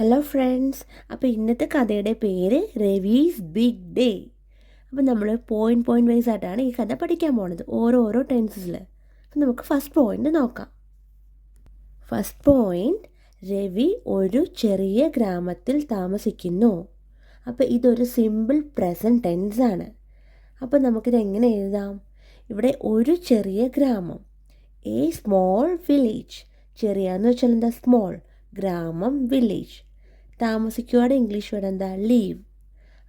Hello friends. അപ്പോൾ ഇന്നത്തെ കഥയുടെ പേര് രവീസ് ബിഗ് ഡേ. അപ്പോൾ നമ്മൾ പോയിൻറ്റ് വൈസ് ആയിട്ടാണ് ഈ കഥ പഠിക്കാൻ പോണത്, ഓരോ ടെൻസസിൽ. അപ്പം നമുക്ക് ഫസ്റ്റ് പോയിന്റ് നോക്കാം. ഫസ്റ്റ് പോയിന്റ്, രവി ഒരു ചെറിയ ഗ്രാമത്തിൽ താമസിക്കുന്നു. അപ്പോൾ ഇതൊരു സിമ്പിൾ പ്രസൻറ്റ് ടെൻസ് ആണ്. അപ്പോൾ നമുക്കിത് എങ്ങനെ എഴുതാം? ഇവിടെ ഒരു ചെറിയ ഗ്രാമം, എ സ്മോൾ വില്ലേജ്. ചെറിയ എന്ന് വെച്ചാൽ എന്താ? സ്മോൾ. ഗ്രാമം, വില്ലേജ്. താമസിക്കുവാടെ ഇംഗ്ലീഷ് വേർഡ് എന്താ? ലീവ്.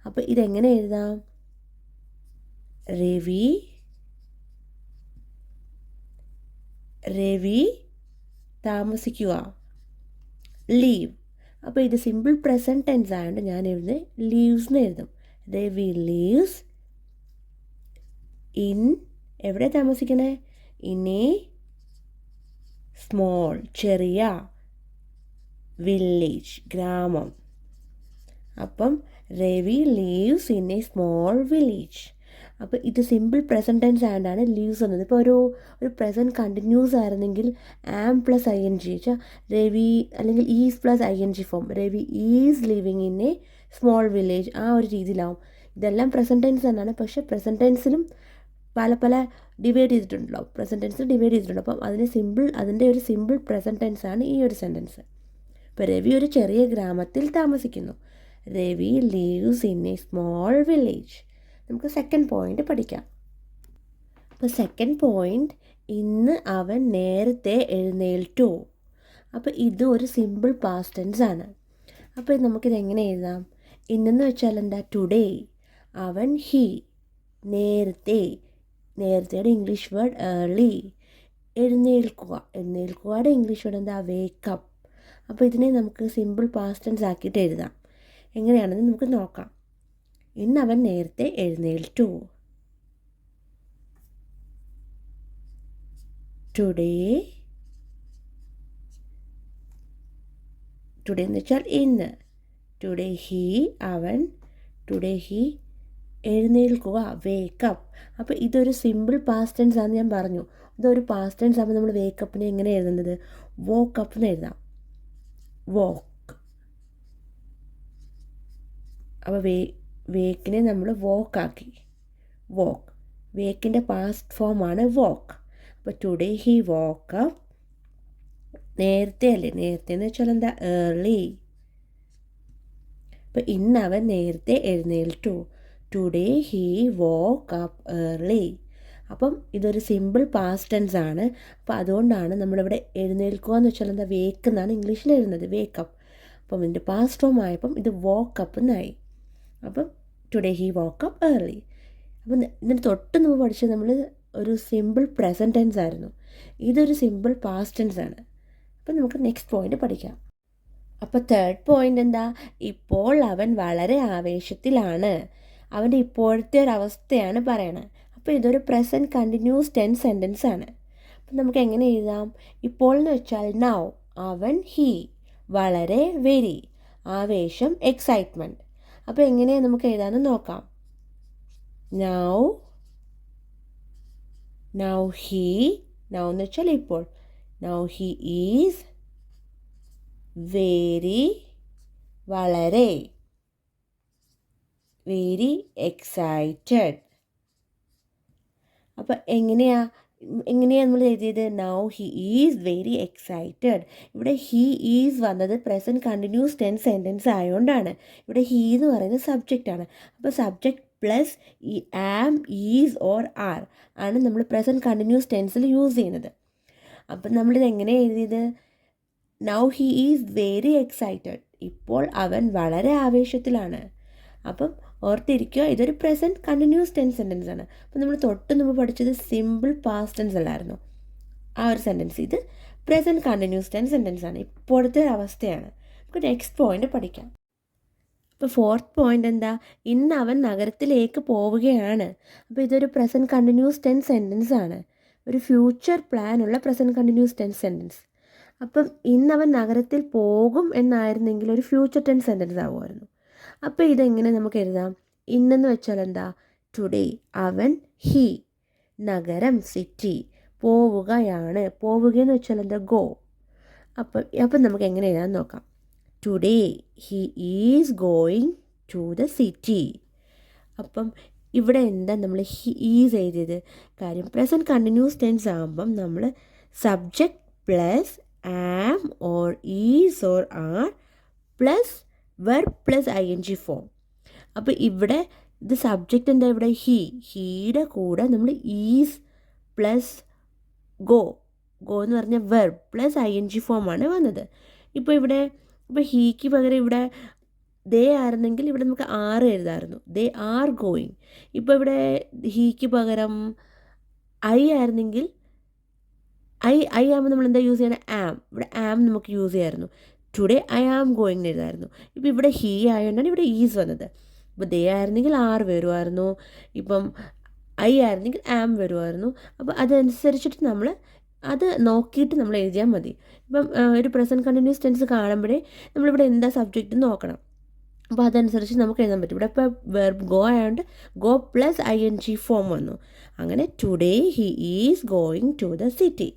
അപ്പോൾ ഇതെങ്ങനെ എഴുതാം? രവി താമസിക്കുക, ലീവ്. അപ്പോൾ ഇത് സിമ്പിൾ പ്രസൻറ്റ് ടെൻസ് ആയതുകൊണ്ട് ഞാൻ എഴുതുന്നത് ലീവ്സ് എന്ന് എഴുതും. രവി ലീവ്സ് ഇൻ, എവിടെ താമസിക്കണേ? ഇൻ എ സ്മോൾ, ചെറിയ, വില്ലേജ്, ഗ്രാമം. അപ്പം Ravi leaves in A small village. അപ്പോൾ ഇത് സിമ്പിൾ പ്രസൻറ്റ് ടെൻസ് ആയതുകൊണ്ടാണ് ലീവ്സ് വന്നത്. ഇപ്പോൾ ഒരു പ്രസൻറ്റ് കണ്ടിന്യൂസ് ആയിരുന്നെങ്കിൽ ആം പ്ലസ് ഐ എൻ ജി വെച്ചാൽ രവി, അല്ലെങ്കിൽ is plus I N G form, Ravi is living in A small village, ആ ഒരു രീതിയിലാവും. ഇതെല്ലാം പ്രസൻറ്റ് ടെൻസ് തന്നെയാണ്, പക്ഷേ പ്രസൻറ്റ് ടെൻസിലും പല ഡിവൈഡ് ചെയ്തിട്ടുണ്ടല്ലോ. പ്രസൻറ്റ് ടെൻസ് ഡിവൈഡ് ചെയ്തിട്ടുണ്ട്. അപ്പം അതിൻ്റെ ഒരു സിമ്പിൾ പ്രസൻറ്റ് ടെൻസ് ആണ് ഈ ഒരു സെൻറ്റൻസ്. ഇപ്പോൾ രവി ഒരു ചെറിയ ഗ്രാമത്തിൽ താമസിക്കുന്നു. Ravi leaves in A small village. നമുക്ക് സെക്കൻഡ് പോയിന്റ് പഠിക്കാം. അപ്പോൾ സെക്കൻഡ് പോയിന്റ്, ഇന്ന് അവൻ നേരത്തെ എഴുന്നേൽറ്റു. അപ്പോൾ ഇത് ഒരു സിമ്പിൾ പാസ്റ്റ് ടെൻസ് ആണ്. അപ്പോൾ നമുക്കിത് എങ്ങനെ എഴുതാം? ഇന്നെന്ന് വെച്ചാൽ എന്താ? ടുഡേ. അവൻ ഹി, നേരത്തെയുടെ ഇംഗ്ലീഷ് വേർഡ് ഏർലി. എഴുന്നേൽക്കുവാടെ ഇംഗ്ലീഷ് വേർഡ് എന്താ? വേക്കപ്പ്. അപ്പോൾ ഇതിനെ നമുക്ക് സിമ്പിൾ പാസ്റ്റ് ടെൻസ് ആക്കിയിട്ട് എഴുതാം. എങ്ങനെയാണെന്ന് നമുക്ക് നോക്കാം. ഇന്ന് അവൻ നേരത്തെ എഴുന്നേൽറ്റു. ടുഡേ എന്ന് വെച്ചാൽ ഇന്ന്. ടുഡേ ഹി, അവൻ. ടുഡേ ഹി എഴുന്നേൽക്കുക, വേക്കപ്പ്. അപ്പോൾ ഇതൊരു സിമ്പിൾ പാസ്റ്റ് ടെൻസ് ആണെന്ന് ഞാൻ പറഞ്ഞു. ഇതൊരു പാസ്റ്റ് ടെൻസ് ആകുമ്പോൾ നമ്മൾ വേക്കപ്പിനെ എങ്ങനെ എഴുതുന്നത്? വോക്കപ്പ് എന്ന് എഴുതാം. വോക്ക്. അപ്പോൾ വേക്കിനെ നമ്മൾ വോക്കാക്കി. വോക്ക്, വേക്കിൻ്റെ പാസ്റ്റ് ഫോമാണ് വോക്ക്. അപ്പോൾ ടുഡേ ഹി വോക്കപ്പ്. നേരത്തെ അല്ലേ? നേരത്തെ എന്ന് വെച്ചാൽ എന്താ? ഏർലി. അപ്പോൾ ഇന്ന് അവൻ നേരത്തെ എഴുന്നേൽറ്റു. Today he woke up early. അപ്പം ഇതൊരു സിമ്പിൾ പാസ്റ്റ് ടെൻസ് ആണ്. അപ്പോൾ അതുകൊണ്ടാണ് നമ്മളിവിടെ എഴുന്നേൽക്കുക എന്ന് വെച്ചാൽ എന്താ? വേക്ക് എന്നാണ് ഇംഗ്ലീഷിൽ എഴുതുന്നത്, വേക്കപ്പ്. അപ്പം ഇതിൻ്റെ പാസ്റ്റ് ഫോം ആയപ്പം ഇത് വോക്കപ്പ് എന്നായി. അപ്പം ടുഡേ ഹി വോക്കപ്പ് ഏർലി. അപ്പം ഇതിന് തൊട്ട് മുമ്പ് പഠിച്ചത് നമ്മൾ ഒരു സിമ്പിൾ പ്രസൻറ്റ് ടെൻസ് ആയിരുന്നു. ഇതൊരു സിമ്പിൾ പാസ്റ്റ് ടെൻസ് ആണ്. അപ്പം നമുക്ക് നെക്സ്റ്റ് പോയിന്റ് പഠിക്കാം. അപ്പോൾ തേർഡ് പോയിന്റ് എന്താ? ഇപ്പോൾ അവൻ വളരെ ആവേശത്തിലാണ്. അവൻ്റെ ഇപ്പോഴത്തെ ഒരു അവസ്ഥയാണ് പറയണത്. അപ്പോൾ ഇതൊരു പ്രസൻറ്റ് കണ്ടിന്യൂസ് ടെൻസ് സെൻറ്റൻസ് ആണ്. അപ്പം നമുക്ക് എങ്ങനെ എഴുതാം? ഇപ്പോൾ എന്ന് വെച്ചാൽ നൗ. അവൻ ഹി, വളരെ, വെരി. ആവേശം, എക്സൈറ്റ്മെൻറ്റ്. അപ്പോൾ എങ്ങനെയാണ് നമുക്ക് എഴുതാമെന്ന് നോക്കാം. നൗ ഹി, നൗ എന്ന് വെച്ചാൽ ഇപ്പോൾ. നൗ ഹി ഈസ് വെരി, വളരെ, വെരി എക്സൈറ്റഡ്. അപ്പോൾ എങ്ങനെയാണ് നമ്മൾ എഴുതിയത്? Now he is very excited. ഇവിടെ ഹി ഈസ് വന്നത് പ്രസൻറ്റ് കണ്ടിന്യൂസ് ടെൻസ് സെൻറ്റൻസ് ആയതുകൊണ്ടാണ്. ഇവിടെ ഹി എന്ന് പറയുന്നത് സബ്ജക്റ്റാണ്. അപ്പോൾ സബ്ജക്റ്റ് പ്ലസ് ഈ ആം, ഈസ് ഓർ ആർ ആണ് നമ്മൾ പ്രസൻറ്റ് കണ്ടിന്യൂസ് ടെൻസിൽ യൂസ് ചെയ്യുന്നത്. അപ്പം നമ്മളിത് എങ്ങനെ എഴുതിയത്? Now he is very excited. ഇപ്പോൾ അവൻ വളരെ ആവേശത്തിലാണ്. അപ്പം ഓർത്തിരിക്കുക, ഇതൊരു പ്രസൻറ്റ് കണ്ടിന്യൂസ് ടെൻസ് സെൻറ്റൻസ് ആണ്. അപ്പോൾ നമ്മൾ തൊട്ട് മുമ്പ് പഠിച്ചത് സിമ്പിൾ പാസ്റ്റ് ടെൻസ് അല്ലായിരുന്നു ആ ഒരു സെൻറ്റൻസ്. ഇത് പ്രസൻറ്റ് കണ്ടിന്യൂസ് ടെൻസ് സെൻറ്റൻസ് ആണ്, ഇപ്പോഴത്തെ ഒരു അവസ്ഥയാണ്. നമുക്ക് നെക്സ്റ്റ് പോയിന്റ് പഠിക്കാം. അപ്പോൾ ഫോർത്ത് പോയിന്റ് എന്താ? ഇന്ന് അവൻ നഗരത്തിലേക്ക് പോവുകയാണ്. അപ്പോൾ ഇതൊരു പ്രസൻറ്റ് കണ്ടിന്യൂസ് ടെൻസ് സെൻറ്റൻസ് ആണ്, ഒരു ഫ്യൂച്ചർ പ്ലാനുള്ള പ്രസൻറ്റ് കണ്ടിന്യൂസ് ടെൻസ് സെൻറ്റൻസ്. അപ്പം ഇന്നവൻ നഗരത്തിൽ പോകും എന്നായിരുന്നെങ്കിൽ ഒരു ഫ്യൂച്ചർ ടെൻസ് സെൻറ്റൻസ് ആവുമായിരുന്നു. അപ്പോൾ ഇതെങ്ങനെ നമുക്ക് എഴുതാം? ഇന്നെന്ന് വെച്ചാൽ എന്താ? ടുഡേ. അവൻ ഹി, നഗരം, സിറ്റി. പോവുകയാണ്, പോവുകയെന്ന് വെച്ചാൽ എന്താ? ഗോ. അപ്പം നമുക്ക് എങ്ങനെ എഴുതാൻ നോക്കാം. Today he is going to the city. അപ്പം ഇവിടെ എന്താ നമ്മൾ ഹി ഈസ് എഴുതിയത്? കാര്യം പ്രസൻറ്റ് കണ്ടിന്യൂസ് ടെൻസ് ആകുമ്പം നമ്മൾ subject plus am or is or are plus verb plus ING form. അപ്പോൾ ഇവിടെ ഇത് സബ്ജക്റ്റ് എന്താ? ഇവിടെ ഹീയുടെ കൂടെ നമ്മൾ ഈസ് പ്ലസ് ഗോ എന്ന് പറഞ്ഞ വെർബ് പ്ലസ് ING ഫോമാണ് വന്നത്. ഇപ്പോൾ ഹീക്ക് പകരം ഇവിടെ ദേ ആയിരുന്നെങ്കിൽ ഇവിടെ നമുക്ക് ആറ് എഴുതാമായിരുന്നു. They are going. ഇപ്പോൾ ഇവിടെ ഹീക്ക് പകരം ഐ ആയിരുന്നെങ്കിൽ ഐ ആകുമ്പോൾ നമ്മൾ എന്താ യൂസ് ചെയ്യണം? ആം. ഇവിടെ ആം നമുക്ക് യൂസ് ചെയ്യാമായിരുന്നു. ടുഡേ ഐ ആം ഗോയിങ് എഴുതായിരുന്നു. ഇപ്പോൾ ഇവിടെ ഹീ ആയതുകൊണ്ടാണ് ഇവിടെ ഈസ് വന്നത്. ഇപ്പോൾ ദേ ആയിരുന്നെങ്കിൽ ആർ വരുമായിരുന്നു. ഇപ്പം ഐ ആയിരുന്നെങ്കിൽ ആം വരുമായിരുന്നു. അപ്പോൾ അതനുസരിച്ചിട്ട് നമ്മൾ അത് നോക്കിയിട്ട് നമ്മൾ എഴുതിയാൽ മതി. ഇപ്പം ഒരു പ്രസൻറ്റ് കണ്ടിന്യൂസ് ടെൻസ് കാണുമ്പോഴേ നമ്മളിവിടെ എന്താ സബ്ജക്റ്റ് നോക്കണം. അപ്പോൾ അതനുസരിച്ച് നമുക്ക് എഴുതാൻ പറ്റും. ഇവിടെ ഇപ്പോൾ വെർബ് ഗോ ആയതുകൊണ്ട് ഗോ പ്ലസ് ING ഫോം വന്നു. അങ്ങനെ today he is going to the city.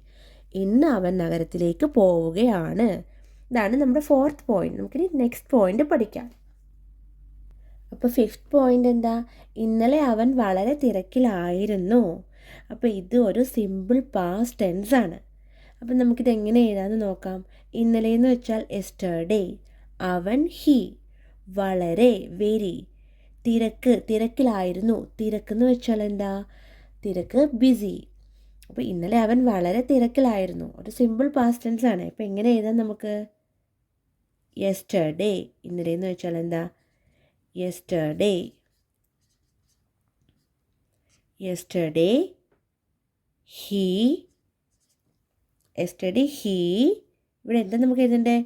ഇന്ന് അവൻ നഗരത്തിലേക്ക് പോവുകയാണ്. ഇതാണ് നമ്മുടെ 4th പോയിന്റ്. നമുക്കിനി നെക്സ്റ്റ് പോയിന്റ് പഠിക്കാം. അപ്പോൾ 5th പോയിന്റ് എന്താ? ഇന്നലെ അവൻ വളരെ തിരക്കിലായിരുന്നു. അപ്പോൾ ഇത് ഒരു സിമ്പിൾ പാസ്റ്റ് ടെൻസ് ആണ്. അപ്പം നമുക്കിത് എങ്ങനെ എഴുതാമെന്ന് നോക്കാം. ഇന്നലെ എന്ന് വെച്ചാൽ എസ്റ്റർഡേ, അവൻ ഹി, വളരെ വെരി, തിരക്കിലായിരുന്നു. തിരക്കെന്ന് വെച്ചാൽ എന്താ? തിരക്ക് ബിസി. അപ്പോൾ ഇന്നലെ അവൻ വളരെ തിരക്കിലായിരുന്നു, ഒരു സിമ്പിൾ പാസ്റ്റ് ടെൻസ് ആണ്. ഇപ്പോൾ എങ്ങനെ എഴുതാം നമുക്ക്? യെസ്റ്റർഡേ, ഇന്നലെ എന്ന് വെച്ചാൽ എന്താ? Yesterday he. ഇവിടെ എന്താ നമുക്ക് എഴുതണ്ടേ?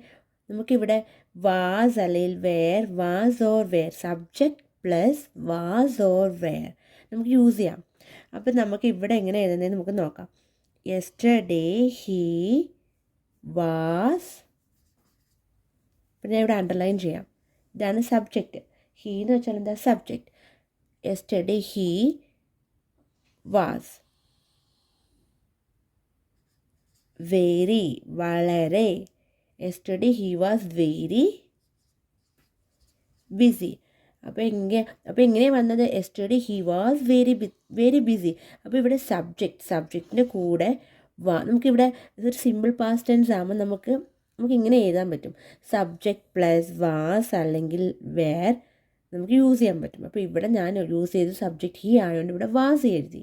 നമുക്കിവിടെ വാസ് അല്ലെങ്കിൽ were, was or were, subject plus was or were നമുക്ക് യൂസ് ചെയ്യാം. അപ്പം നമുക്ക് ഇവിടെ എങ്ങനെ എഴുതുന്നതെന്ന് നമുക്ക് നോക്കാം. യെസ്റ്റർഡേ ഹീ വാസ്, പിന്നെ ഇവിടെ അണ്ടർലൈൻ ചെയ്യാം. ഇതാണ് സബ്ജക്റ്റ്. ഹീ എന്ന് വെച്ചാൽ എന്താ? Subject. Yesterday he was very, വളരെ. Yesterday he was very busy. അപ്പോൾ എങ്ങനെയാണ് വന്നത്? Yesterday he was very busy. അപ്പോൾ ഇവിടെ സബ്ജക്റ്റിൻ്റെ കൂടെ നമുക്കിവിടെ ഇതൊരു സിമ്പിൾ പാസ്റ്റ് ടെൻസ് ആകുമ്പോൾ നമുക്ക് ഇങ്ങനെ എഴുതാൻ പറ്റും. സബ്ജക്റ്റ് പ്ലസ് വാസ് അല്ലെങ്കിൽ വേർ നമുക്ക് യൂസ് ചെയ്യാൻ പറ്റും. അപ്പോൾ ഇവിടെ ഞാൻ യൂസ് ചെയ്ത് സബ്ജക്റ്റ് ഹി ആയതുകൊണ്ട് ഇവിടെ വാസ് എഴുതി.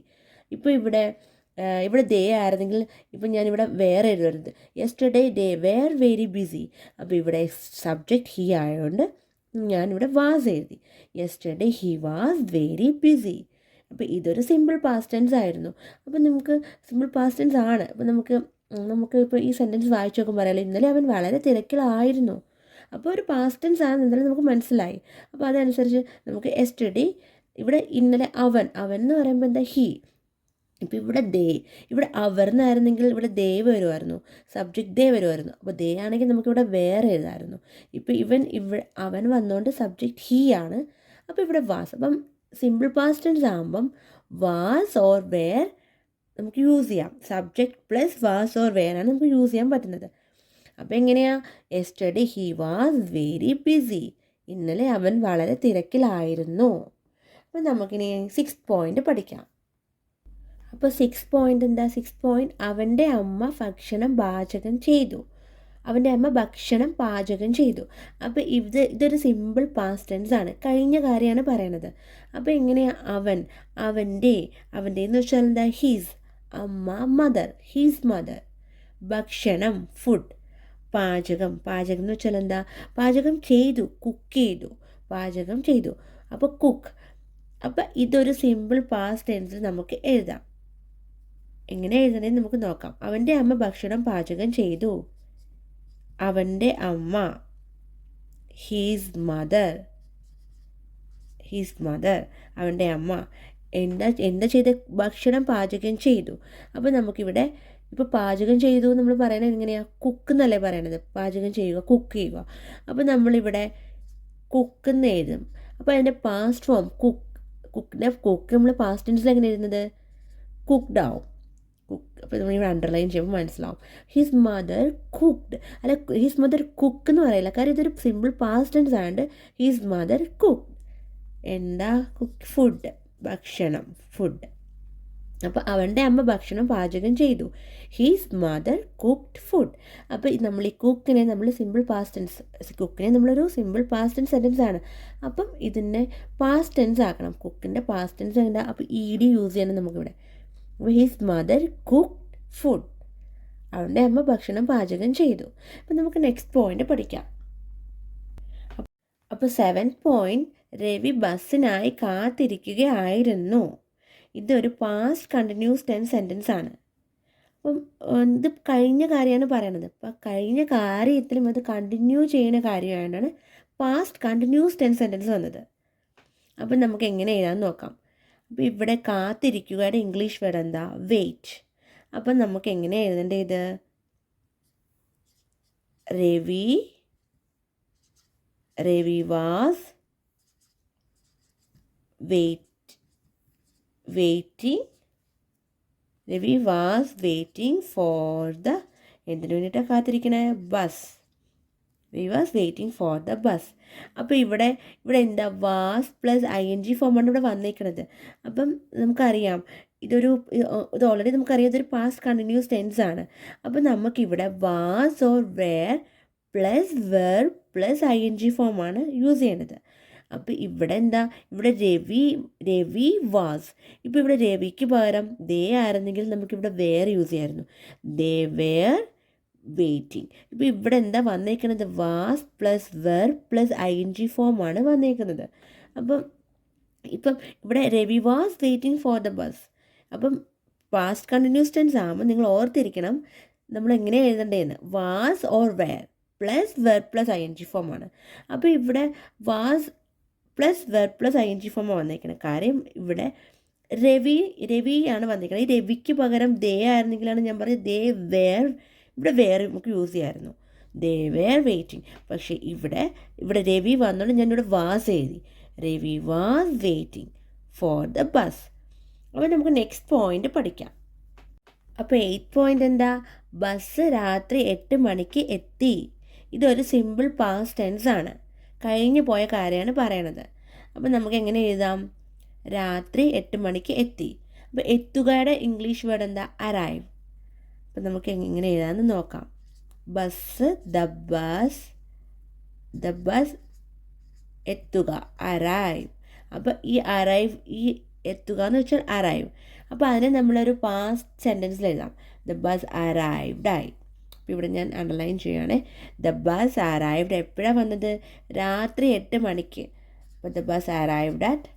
ഇപ്പോൾ ഇവിടെ ദേ ആയിരുന്നെങ്കിൽ ഇപ്പം ഞാനിവിടെ വേറെ എഴുതരുത്. Yesterday they were very busy. അപ്പോൾ ഇവിടെ സബ്ജക്റ്റ് ഹി ആയതുകൊണ്ട് ഞാനിവിടെ വാസ് എഴുതി. Yesterday he was very busy. അപ്പോൾ ഇതൊരു സിമ്പിൾ പാസ്റ്റ് ടെൻസ് ആയിരുന്നു. അപ്പോൾ നമുക്ക് സിമ്പിൾ പാസ്റ്റ് ടെൻസ് ആണ്. അപ്പോൾ നമുക്ക് ഇപ്പോൾ ഈ സെൻറ്റൻസ് വായിച്ചു നോക്കുമ്പോൾ പറയാമല്ലോ, ഇന്നലെ അവൻ വളരെ തിരക്കിലായിരുന്നു. അപ്പോൾ ഒരു പാസ്റ്റ് ടെൻസ് ആണ് ഇന്നലെ നമുക്ക് മനസ്സിലായി. അപ്പോൾ അതനുസരിച്ച് നമുക്ക് യെസ്റ്റർഡേ, ഇവിടെ ഇന്നലെ അവൻ എന്ന് പറയുമ്പോൾ എന്താ? ഹി. ഇപ്പോൾ ഇവിടെ അവർ എന്നായിരുന്നെങ്കിൽ ഇവിടെ ദേ വരുമായിരുന്നു, സബ്ജക്റ്റ് ദേ വരുമായിരുന്നു. അപ്പോൾ ദേ ആണെങ്കിൽ നമുക്കിവിടെ വേറെ എഴുതാമായിരുന്നു. ഇപ്പോൾ അവൻ വന്നുകൊണ്ട് സബ്ജക്റ്റ് ഹീ ആണ്. അപ്പോൾ ഇവിടെ വാസ്. അപ്പം സിമ്പിൾ പാസ്റ്റ് ടെൻസ് ആകുമ്പം വാസ് ഓർ വേർ നമുക്ക് യൂസ് ചെയ്യാം. Subject plus was or were ആണ് നമുക്ക് യൂസ് ചെയ്യാൻ പറ്റുന്നത്. അപ്പോൾ എങ്ങനെയാണ്? Yesterday he was very busy. ഇന്നലെ അവൻ വളരെ തിരക്കിലായിരുന്നു. അപ്പോൾ നമുക്കിനി 6th പോയിന്റ് പഠിക്കാം. അപ്പോൾ 6th പോയിന്റ് എന്താ? 6th പോയിന്റ് അവൻ്റെ അമ്മ ഭക്ഷണം പാചകം ചെയ്തു. അപ്പോൾ ഇതൊരു സിമ്പിൾ പാസ്റ്റ് ടെൻസ് ആണ്. കഴിഞ്ഞ കാര്യമാണ് പറയണത്. അപ്പോൾ എങ്ങനെയാണ്? അവൻ്റെ എന്ന് വെച്ചാൽ എന്താ? ഹിസ്. അമ്മ മദർ, ഹിസ് മദർ. ഭക്ഷണം ഫുഡ്. പാചകം എന്ന് വെച്ചാൽ എന്താ? പാചകം ചെയ്തു, പാചകം ചെയ്തു. അപ്പോൾ കുക്ക്. അപ്പോൾ ഇതൊരു സിമ്പിൾ പാസ്റ്റ് ടെൻസ് നമുക്ക് എഴുതാം. എങ്ങനെ എഴുതണമെന്ന് നമുക്ക് നോക്കാം. അവൻ്റെ അമ്മ ഭക്ഷണം പാചകം ചെയ്തു. അവൻ്റെ അമ്മ, ഹിസ് മദർ. അവൻ്റെ അമ്മ എന്താ ചെയ്ത്? ഭക്ഷണം പാചകം ചെയ്തു. അപ്പോൾ നമുക്കിവിടെ ഇപ്പോൾ പാചകം ചെയ്തു നമ്മൾ പറയണത് എങ്ങനെയാണ്? കുക്ക് എന്നല്ലേ പറയണത്. പാചകം ചെയ്യുക, കുക്ക് ചെയ്യുക. അപ്പോൾ നമ്മളിവിടെ കുക്ക് എന്ന് എഴുതും. അപ്പോൾ അതിൻ്റെ പാസ്റ്റ് ഫോം കുക്ക് നമ്മൾ പാസ്റ്റ് ടെൻസിൽ എങ്ങനെ എഴുതുന്നത്? കുക്ക്ഡ് ആവും. കുക്ക്. അപ്പോൾ നമ്മളിവിടെ അണ്ടർലൈൻ ചെയ്യുമ്പോൾ മനസ്സിലാവും. ഹിസ് മദർ കുക്ക്ഡ്, അല്ല ഹിസ് മദർ കുക്ക് എന്ന് പറയില്ല, കാര്യം ഇതൊരു സിമ്പിൾ പാസ്റ്റ് ടെൻസ് ആയതുകൊണ്ട് ഹിസ് മദർ കുക്ക്. എന്താ കുക്ക്? ഫുഡ്, ഭക്ഷണം, ഫുഡ്. അപ്പോൾ അവൻ്റെ അമ്മ ഭക്ഷണം പാചകം ചെയ്തു. He's mother cooked food. അപ്പോൾ നമ്മൾ ഈ കുക്കിനെ നമ്മൾ സിമ്പിൾ പാസ്റ്റ് ടെൻസ്, കുക്കിനെ നമ്മളൊരു സിമ്പിൾ പാസ്റ്റ് ടെൻസ് സെൻറ്റൻസ് ആണ്. അപ്പം ഇതിനെ പാസ്റ്റ് ടെൻസ് ആക്കണം. കുക്കിൻ്റെ പാസ്റ്റ് ടെൻസ് എന്താ? അപ്പോൾ ED യൂസ് ചെയ്യണം നമുക്കിവിടെ. അപ്പോൾ ഹിസ് മദർ കുക്ക്ഡ് ഫുഡ്, അവൻ്റെ അമ്മ ഭക്ഷണം പാചകം ചെയ്തു. അപ്പം നമുക്ക് നെക്സ്റ്റ് പോയിന്റ് പഠിക്കാം. അപ്പോൾ 7th പോയിന്റ്, രവി ബസ്സിനായി കാത്തിരിക്കുകയായിരുന്നു. ഇതൊരു പാസ്റ്റ് കണ്ടിന്യൂസ് ടെൻസ് സെൻറ്റൻസ് ആണ്. അപ്പം ഇത് കഴിഞ്ഞ കാര്യമാണ് പറയണത്. അപ്പം കഴിഞ്ഞ കാര്യത്തിലും അത് കണ്ടിന്യൂ ചെയ്യുന്ന കാര്യമായതുകൊണ്ടാണ് പാസ്റ്റ് കണ്ടിന്യൂസ് ടെൻസ് സെൻറ്റൻസ് വന്നത്. അപ്പം നമുക്ക് എങ്ങനെ എഴുതാൻ നോക്കാം. അപ്പോൾ ഇവിടെ കാത്തിരിക്കുകയുടെ ഇംഗ്ലീഷ് വേർഡ് എന്താ? വെയിറ്റ്. അപ്പം നമുക്ക് എങ്ങനെ എഴുതേണ്ടത്? ഇത് Ravi was waiting for the, എന്തിനു വേണ്ടിയിട്ടാണ് കാത്തിരിക്കണേ? Bus. We was waiting for the bus. അപ്പോൾ ഇവിടെ എന്താ? വാസ് പ്ലസ് ING ഫോമാണ് ഇവിടെ വന്നേക്കണത്. അപ്പം നമുക്കറിയാം ഇത് ഓൾറെഡി നമുക്കറിയാം ഇതൊരു പാസ്റ്റ് കണ്ടിന്യൂസ് ടെൻസ് ആണ്. അപ്പം നമുക്കിവിടെ was or were plus verb plus ING ഫോമാണ് യൂസ് ചെയ്യണത്. അപ്പോൾ ഇവിടെ എന്താ? ഇവിടെ രവി വാസ്. ഇപ്പോൾ ഇവിടെ രവിക്ക് പകരം ദേ ആയിരുന്നെങ്കിൽ നമുക്കിവിടെ വേർ യൂസ് ചെയ്യാമായിരുന്നു. They were waiting. ഇപ്പോൾ ഇവിടെ എന്താ വന്നേക്കുന്നത്? Was plus verb plus ING ഫോമാണ് വന്നേക്കുന്നത്. ഇപ്പം ഇവിടെ Ravi was waiting for the bus. അപ്പം പാസ്റ്റ് കണ്ടിന്യൂസ് ടെൻസ് ആകുമ്പോൾ നിങ്ങൾ ഓർത്തിരിക്കണം നമ്മൾ എങ്ങനെ എഴുതേണ്ടതെന്ന്. Was or were plus verb plus ING ഫോമാണ്. അപ്പോൾ ഇവിടെ was plus verb plus ING ഫോമാണ് വന്നേക്കുന്നത്. കാര്യം ഇവിടെ രവിയാണ് വന്നിരിക്കുന്നത്. ഈ രവിക്ക് പകരം ദേ ആയിരുന്നെങ്കിലാണ് ഞാൻ പറഞ്ഞത് ദേ വേർ, ഇവിടെ വേർ നമുക്ക് യൂസ് ചെയ്യാമായിരുന്നു. They were waiting. പക്ഷേ ഇവിടെ രവി വന്നുകൊണ്ട് ഞാനിവിടെ വാസ് എഴുതി. Ravi was waiting for the bus. അപ്പോൾ നമുക്ക് നെക്സ്റ്റ് പോയിന്റ് പഠിക്കാം. അപ്പോൾ 8th പോയിന്റ് എന്താ? ബസ് രാത്രി 8 മണിക്ക് എത്തി. ഇതൊരു സിമ്പിൾ പാസ്റ്റ് ടെൻസ് ആണ്. കഴിഞ്ഞു പോയ കാര്യമാണ് പറയണത്. അപ്പോൾ നമുക്ക് എങ്ങനെ എഴുതാം? രാത്രി 8 മണിക്ക് എത്തി. അപ്പോൾ എത്തുകയുടെ ഇംഗ്ലീഷ് വേർഡ് എന്താ? അറൈവ്. അപ്പോൾ നമുക്ക് എങ്ങനെ എഴുതാമെന്ന് നോക്കാം. ബസ്, ദ ബസ്, എത്തുക, അറൈവ്. അപ്പോൾ ഈ എത്തുക എന്ന് വെച്ചാൽ അറൈവ്. അപ്പോൾ അതിനെ നമ്മളൊരു പാസ്റ്റ് സെൻറ്റൻസിൽ എഴുതാം. ദ ബസ് അറൈവ്ഡ് ആയി. അപ്പോൾ ഇവിടെ ഞാൻ അണ്ടർലൈൻ ചെയ്യുകയാണെ. ദ ബസ് അറൈവ്ഡ് എപ്പോഴാണ് വന്നത്? രാത്രി 8 മണിക്ക്. അപ്പോൾ the bus arrived at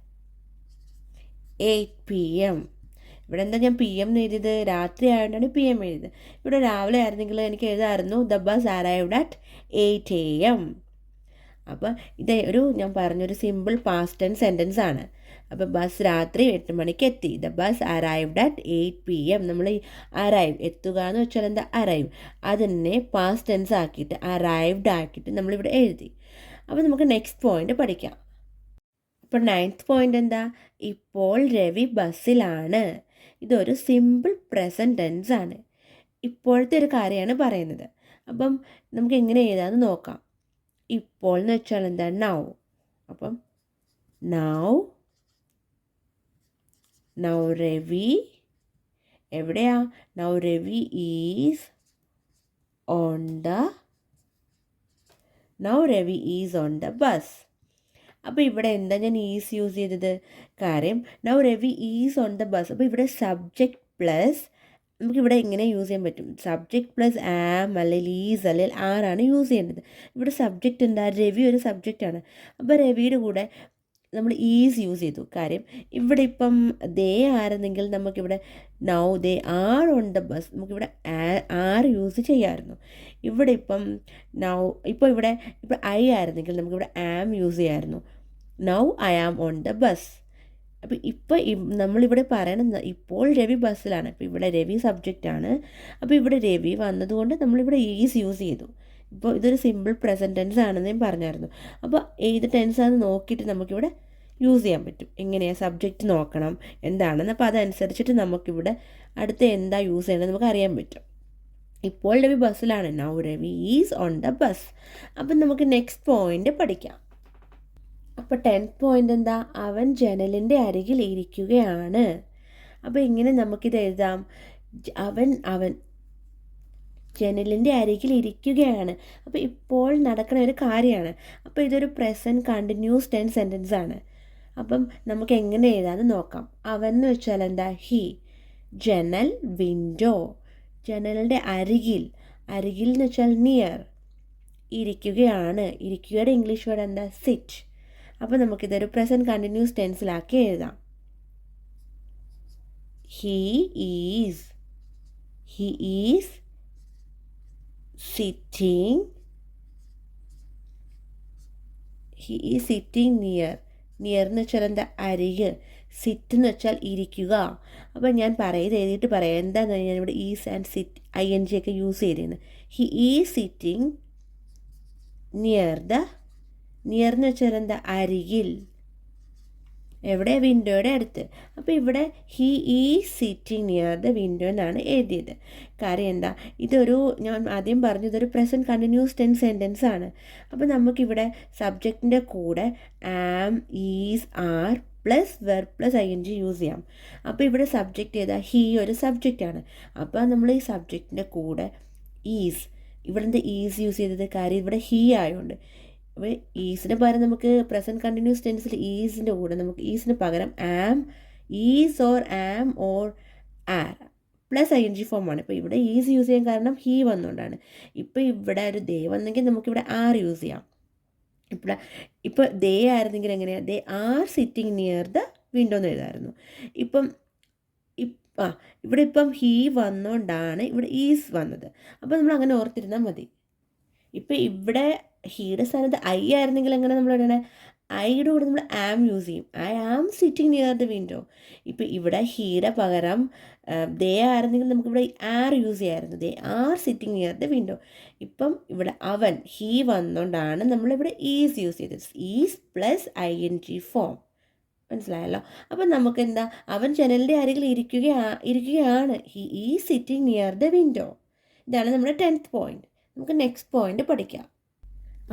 8 PM. ഇവിടെ എന്താ ഞാൻ PM എന്ന് എഴുതിയത്? രാത്രി ആയതുകൊണ്ടാണ് PM എഴുതിയത്. ഇവിടെ രാവിലെ ആയിരുന്നെങ്കിൽ എനിക്ക് എഴുതാമായിരുന്നു the bus arrived at 8 AM. അപ്പോൾ ഇത് ഞാൻ പറഞ്ഞൊരു സിമ്പിൾ പാസ്റ്റ് ടെൻസ് സെൻറ്റൻസ് ആണ്. അപ്പോൾ ബസ് രാത്രി 8 മണിക്ക് എത്തി. The bus arrived at 8 PM. നമ്മൾ ഈ അറൈവ്, എത്തുക എന്ന് വെച്ചാൽ എന്താ? അറൈവ്. അതിനെ പാസ്റ്റ് ടെൻസ് ആക്കിയിട്ട് അറൈവ്ഡ് ആക്കിയിട്ട് നമ്മളിവിടെ എഴുതി. അപ്പോൾ നമുക്ക് നെക്സ്റ്റ് പോയിന്റ് പഠിക്കാം. അപ്പോൾ 9th പോയിന്റ് എന്താ? ഇപ്പോൾ രവി ബസ്സിലാണ്. ഇതൊരു സിമ്പിൾ പ്രസൻറ്റ് ടെൻസ് ആണ്. ഇപ്പോഴത്തെ ഒരു കാര്യമാണ് പറയുന്നത്. അപ്പം നമുക്ക് എങ്ങനെ എഴുതാമെന്ന് നോക്കാം. ഇപ്പോൾ എന്ന് വെച്ചാൽ എന്താ? നൗ. അപ്പം നൗ രവി എവിടെയാ? Now Ravi is on the bus. അപ്പോൾ ഇവിടെ എന്താ ഞാൻ ഈസ് യൂസ് ചെയ്തത്? കാര്യം now Ravi is on the bus. അപ്പോൾ ഇവിടെ സബ്ജക്റ്റ് പ്ലസ് നമുക്കിവിടെ എങ്ങനെ യൂസ് ചെയ്യാൻ പറ്റും? സബ്ജക്റ്റ് പ്ലസ് ആം അല്ലെങ്കിൽ ഈസ് അല്ലെങ്കിൽ ആറാണ് യൂസ് ചെയ്യേണ്ടത്. ഇവിടെ സബ്ജക്റ്റ് എന്താ? രവി ഒരു സബ്ജക്റ്റാണ്. അപ്പോൾ രവിയുടെ കൂടെ നമ്മൾ ഈസ് യൂസ് ചെയ്തു. കാര്യം ഇവിടെ ഇപ്പം ദേ ആയിരുന്നെങ്കിൽ നമുക്കിവിടെ now they are on the bus, നമുക്കിവിടെ ആർ യൂസ് ചെയ്യാമായിരുന്നു. ഇവിടെ ഇപ്പം ഇവിടെ ഐ ആയിരുന്നെങ്കിൽ നമുക്കിവിടെ ആം യൂസ് ചെയ്യാമായിരുന്നു. Now I am on the bus. അപ്പോൾ നമ്മളിവിടെ പറയണത് ഇപ്പോൾ രവി ബസ്സിലാണ്. അപ്പോൾ ഇവിടെ രവി സബ്ജക്റ്റാണ്. അപ്പോൾ ഇവിടെ രവി വന്നതുകൊണ്ട് നമ്മളിവിടെ ഈസ് യൂസ് ചെയ്തു. ഇപ്പോൾ ഇതൊരു സിമ്പിൾ പ്രസൻറ്റ് ടെൻസ് ആണെന്ന് ഞാൻ പറഞ്ഞായിരുന്നു. അപ്പോൾ ഏത് ടെൻസാണെന്ന് നോക്കിയിട്ട് നമുക്കിവിടെ യൂസ് ചെയ്യാൻ പറ്റും. എങ്ങനെയാണ് സബ്ജക്റ്റ് നോക്കണം എന്താണെന്ന്. അപ്പോൾ അതനുസരിച്ചിട്ട് നമുക്കിവിടെ അടുത്ത് എന്താ യൂസ് ചെയ്യണമെന്ന് നമുക്ക് അറിയാൻ പറ്റും. ഇപ്പോൾ രവി ബസ്സിലാണ്. Now Ravi is on the bus. അപ്പം നമുക്ക് നെക്സ്റ്റ് പോയിന്റ് പഠിക്കാം. അപ്പോൾ 10th പോയിന്റ് എന്താ? അവൻ ജനലിൻ്റെ അരികിൽ ഇരിക്കുകയാണ്. അപ്പോൾ ഇങ്ങനെ നമുക്കിത് എഴുതാം. അവൻ ജനലിൻ്റെ അരികിൽ ഇരിക്കുകയാണ്. അപ്പോൾ ഇപ്പോൾ നടക്കുന്ന ഒരു കാര്യമാണ്. അപ്പോൾ ഇതൊരു പ്രസൻറ്റ് കണ്ടിന്യൂസ് ടെൻസ് സെൻറ്റൻസ് ആണ്. അപ്പം നമുക്ക് എങ്ങനെ എഴുതാമെന്ന് നോക്കാം. അവൻ എന്ന് വെച്ചാൽ എന്താ? ഹി. ജനൽ വിൻഡോ. ജനലിൻ്റെ അരികിൽ എന്ന് വെച്ചാൽ നിയർ. ഇരിക്കുകയാണ്. ഇരിക്കുകയുടെ ഇംഗ്ലീഷ് വേർഡ് എന്താ? സിറ്റ്. അപ്പോൾ നമുക്കിതൊരു പ്രസൻറ്റ് കണ്ടിന്യൂസ് ടെൻസിലാക്കി എഴുതാം. He is sitting near. Near എന്ന് വെച്ചാൽ എന്താ? അരിക്. സിറ്റ് എന്ന് വെച്ചാൽ ഇരിക്കുക. അപ്പം ഞാൻ എഴുതിയിട്ട് പറയാം എന്താണെന്ന് പറഞ്ഞാൽ ഇവിടെ ഈസ് ആൻഡ് സിറ്റ് ING ഒക്കെ യൂസ് ചെയ്തിരുന്നത്. ഹി ഈസ് സിറ്റിംഗ് നിയർ എന്ന് വെച്ചാൽ എന്താ? അരികിൽ. എവിടെ? വിൻഡോയുടെ അടുത്ത്. അപ്പോൾ ഇവിടെ he is sitting near the window എന്നാണ് എഴുതിയത്. കാര്യം എന്താ? ഞാൻ ആദ്യം പറഞ്ഞു, ഇതൊരു പ്രസൻറ്റ് കണ്ടിന്യൂസ് ടെൻസ് സെൻറ്റൻസ് ആണ്. അപ്പോൾ നമുക്കിവിടെ സബ്ജക്റ്റിൻ്റെ കൂടെ am, is, are plus verb plus ING use ചെയ്യാം. അപ്പോൾ ഇവിടെ സബ്ജക്റ്റ് ഏതാ? ഹി ഒരു സബ്ജക്റ്റാണ്. അപ്പോൾ നമ്മൾ ഈ സബ്ജക്റ്റിൻ്റെ കൂടെ ഈസ്, ഇവിടെ എന്താ ഈസ് യൂസ് ചെയ്തത്? കാര്യം ഇവിടെ ഹി ആയതുകൊണ്ട്. അപ്പോൾ ഈസിന് പകരം നമുക്ക് പ്രസൻറ്റ് കണ്ടിന്യൂസ് ടെൻസിൽ ഈസിൻ്റെ കൂടെ നമുക്ക് ഈസിന് പകരം am, is or am or are plus ING ഫോമാണ്. ഇപ്പോൾ ഇവിടെ ഈസ് യൂസ് ചെയ്യാൻ കാരണം ഹി വന്നുകൊണ്ടാണ്. ഇപ്പോൾ ഇവിടെ ഒരു ദേ വന്നെങ്കിൽ നമുക്കിവിടെ ആർ യൂസ് ചെയ്യാം. ഇപ്പോൾ ദേ ആയിരുന്നെങ്കിൽ എങ്ങനെയാണ്? They are sitting near the window എന്ന് എഴുതാമായിരുന്നു. ഇവിടെ ഹി വന്നുകൊണ്ടാണ് ഇവിടെ ഈസ് വന്നത്. അപ്പോൾ നമ്മൾ അങ്ങനെ ഓർത്തിരുന്നാൽ മതി. ഇപ്പോൾ ഇവിടെ ഹീയുടെ സ്ഥാനത്ത് ഐ ആയിരുന്നെങ്കിൽ എങ്ങനെ നമ്മൾ ഇടണേ? ഐയുടെ കൂടെ നമ്മൾ ആം യൂസ് ചെയ്യും. I am sitting near the window. ഇപ്പോൾ ഇവിടെ ഹീയുടെ പകരം ദേ ആയിരുന്നെങ്കിൽ നമുക്കിവിടെ ആർ യൂസ് ചെയ്യാമായിരുന്നു. They are sitting near the window. ഇപ്പം ഇവിടെ അവൻ, ഹീ വന്നുകൊണ്ടാണ് നമ്മളിവിടെ ഈസ് യൂസ് ചെയ്തത്. Is plus ING form. മനസ്സിലായല്ലോ? അപ്പം നമുക്ക് എന്താ? അവൻ ജനലിൻ്റെ അരികിൽ ഇരിക്കുകയാണ്. He is sitting near the window. ഇതാണ് നമ്മുടെ 10th പോയിന്റ്. നമുക്ക് നെക്സ്റ്റ് പോയിന്റ് പഠിക്കാം.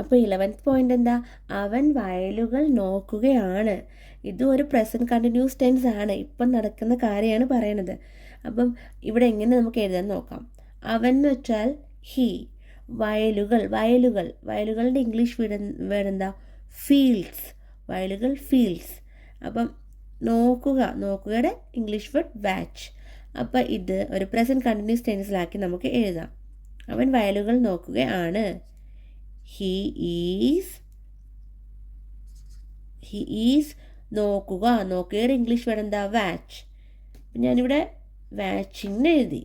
അപ്പോൾ 11th പോയിന്റ് എന്താ? അവൻ വയലുകൾ നോക്കുകയാണ്. ഇതും ഒരു പ്രസൻറ്റ് കണ്ടിന്യൂസ് ടെൻസ് ആണ്. ഇപ്പം നടക്കുന്ന കാര്യമാണ് പറയണത്. അപ്പം ഇവിടെ എങ്ങനെ നമുക്ക് എഴുതാൻ നോക്കാം. അവൻ എന്ന് വെച്ചാൽ ഹി. വയലുകളുടെ ഇംഗ്ലീഷ് വേർഡ് എന്താ? ഫീൽഡ്സ്. വയലുകൾ ഫീൽഡ്സ്. അപ്പം നോക്കുകയുടെ ഇംഗ്ലീഷ് വേർഡ് വാച്ച്. അപ്പം ഇത് ഒരു പ്രസൻറ്റ് കണ്ടിന്യൂസ് ടെൻസിലാക്കി നമുക്ക് എഴുതാം. അവൻ വയലുകൾ നോക്കുകയാണ്. ഹി ഈസ് നോക്കുകയുടെ ഇംഗ്ലീഷ് വേർഡ് എന്താ? വാച്ച്. ഞാനിവിടെ വാച്ചിങ് എഴുതി.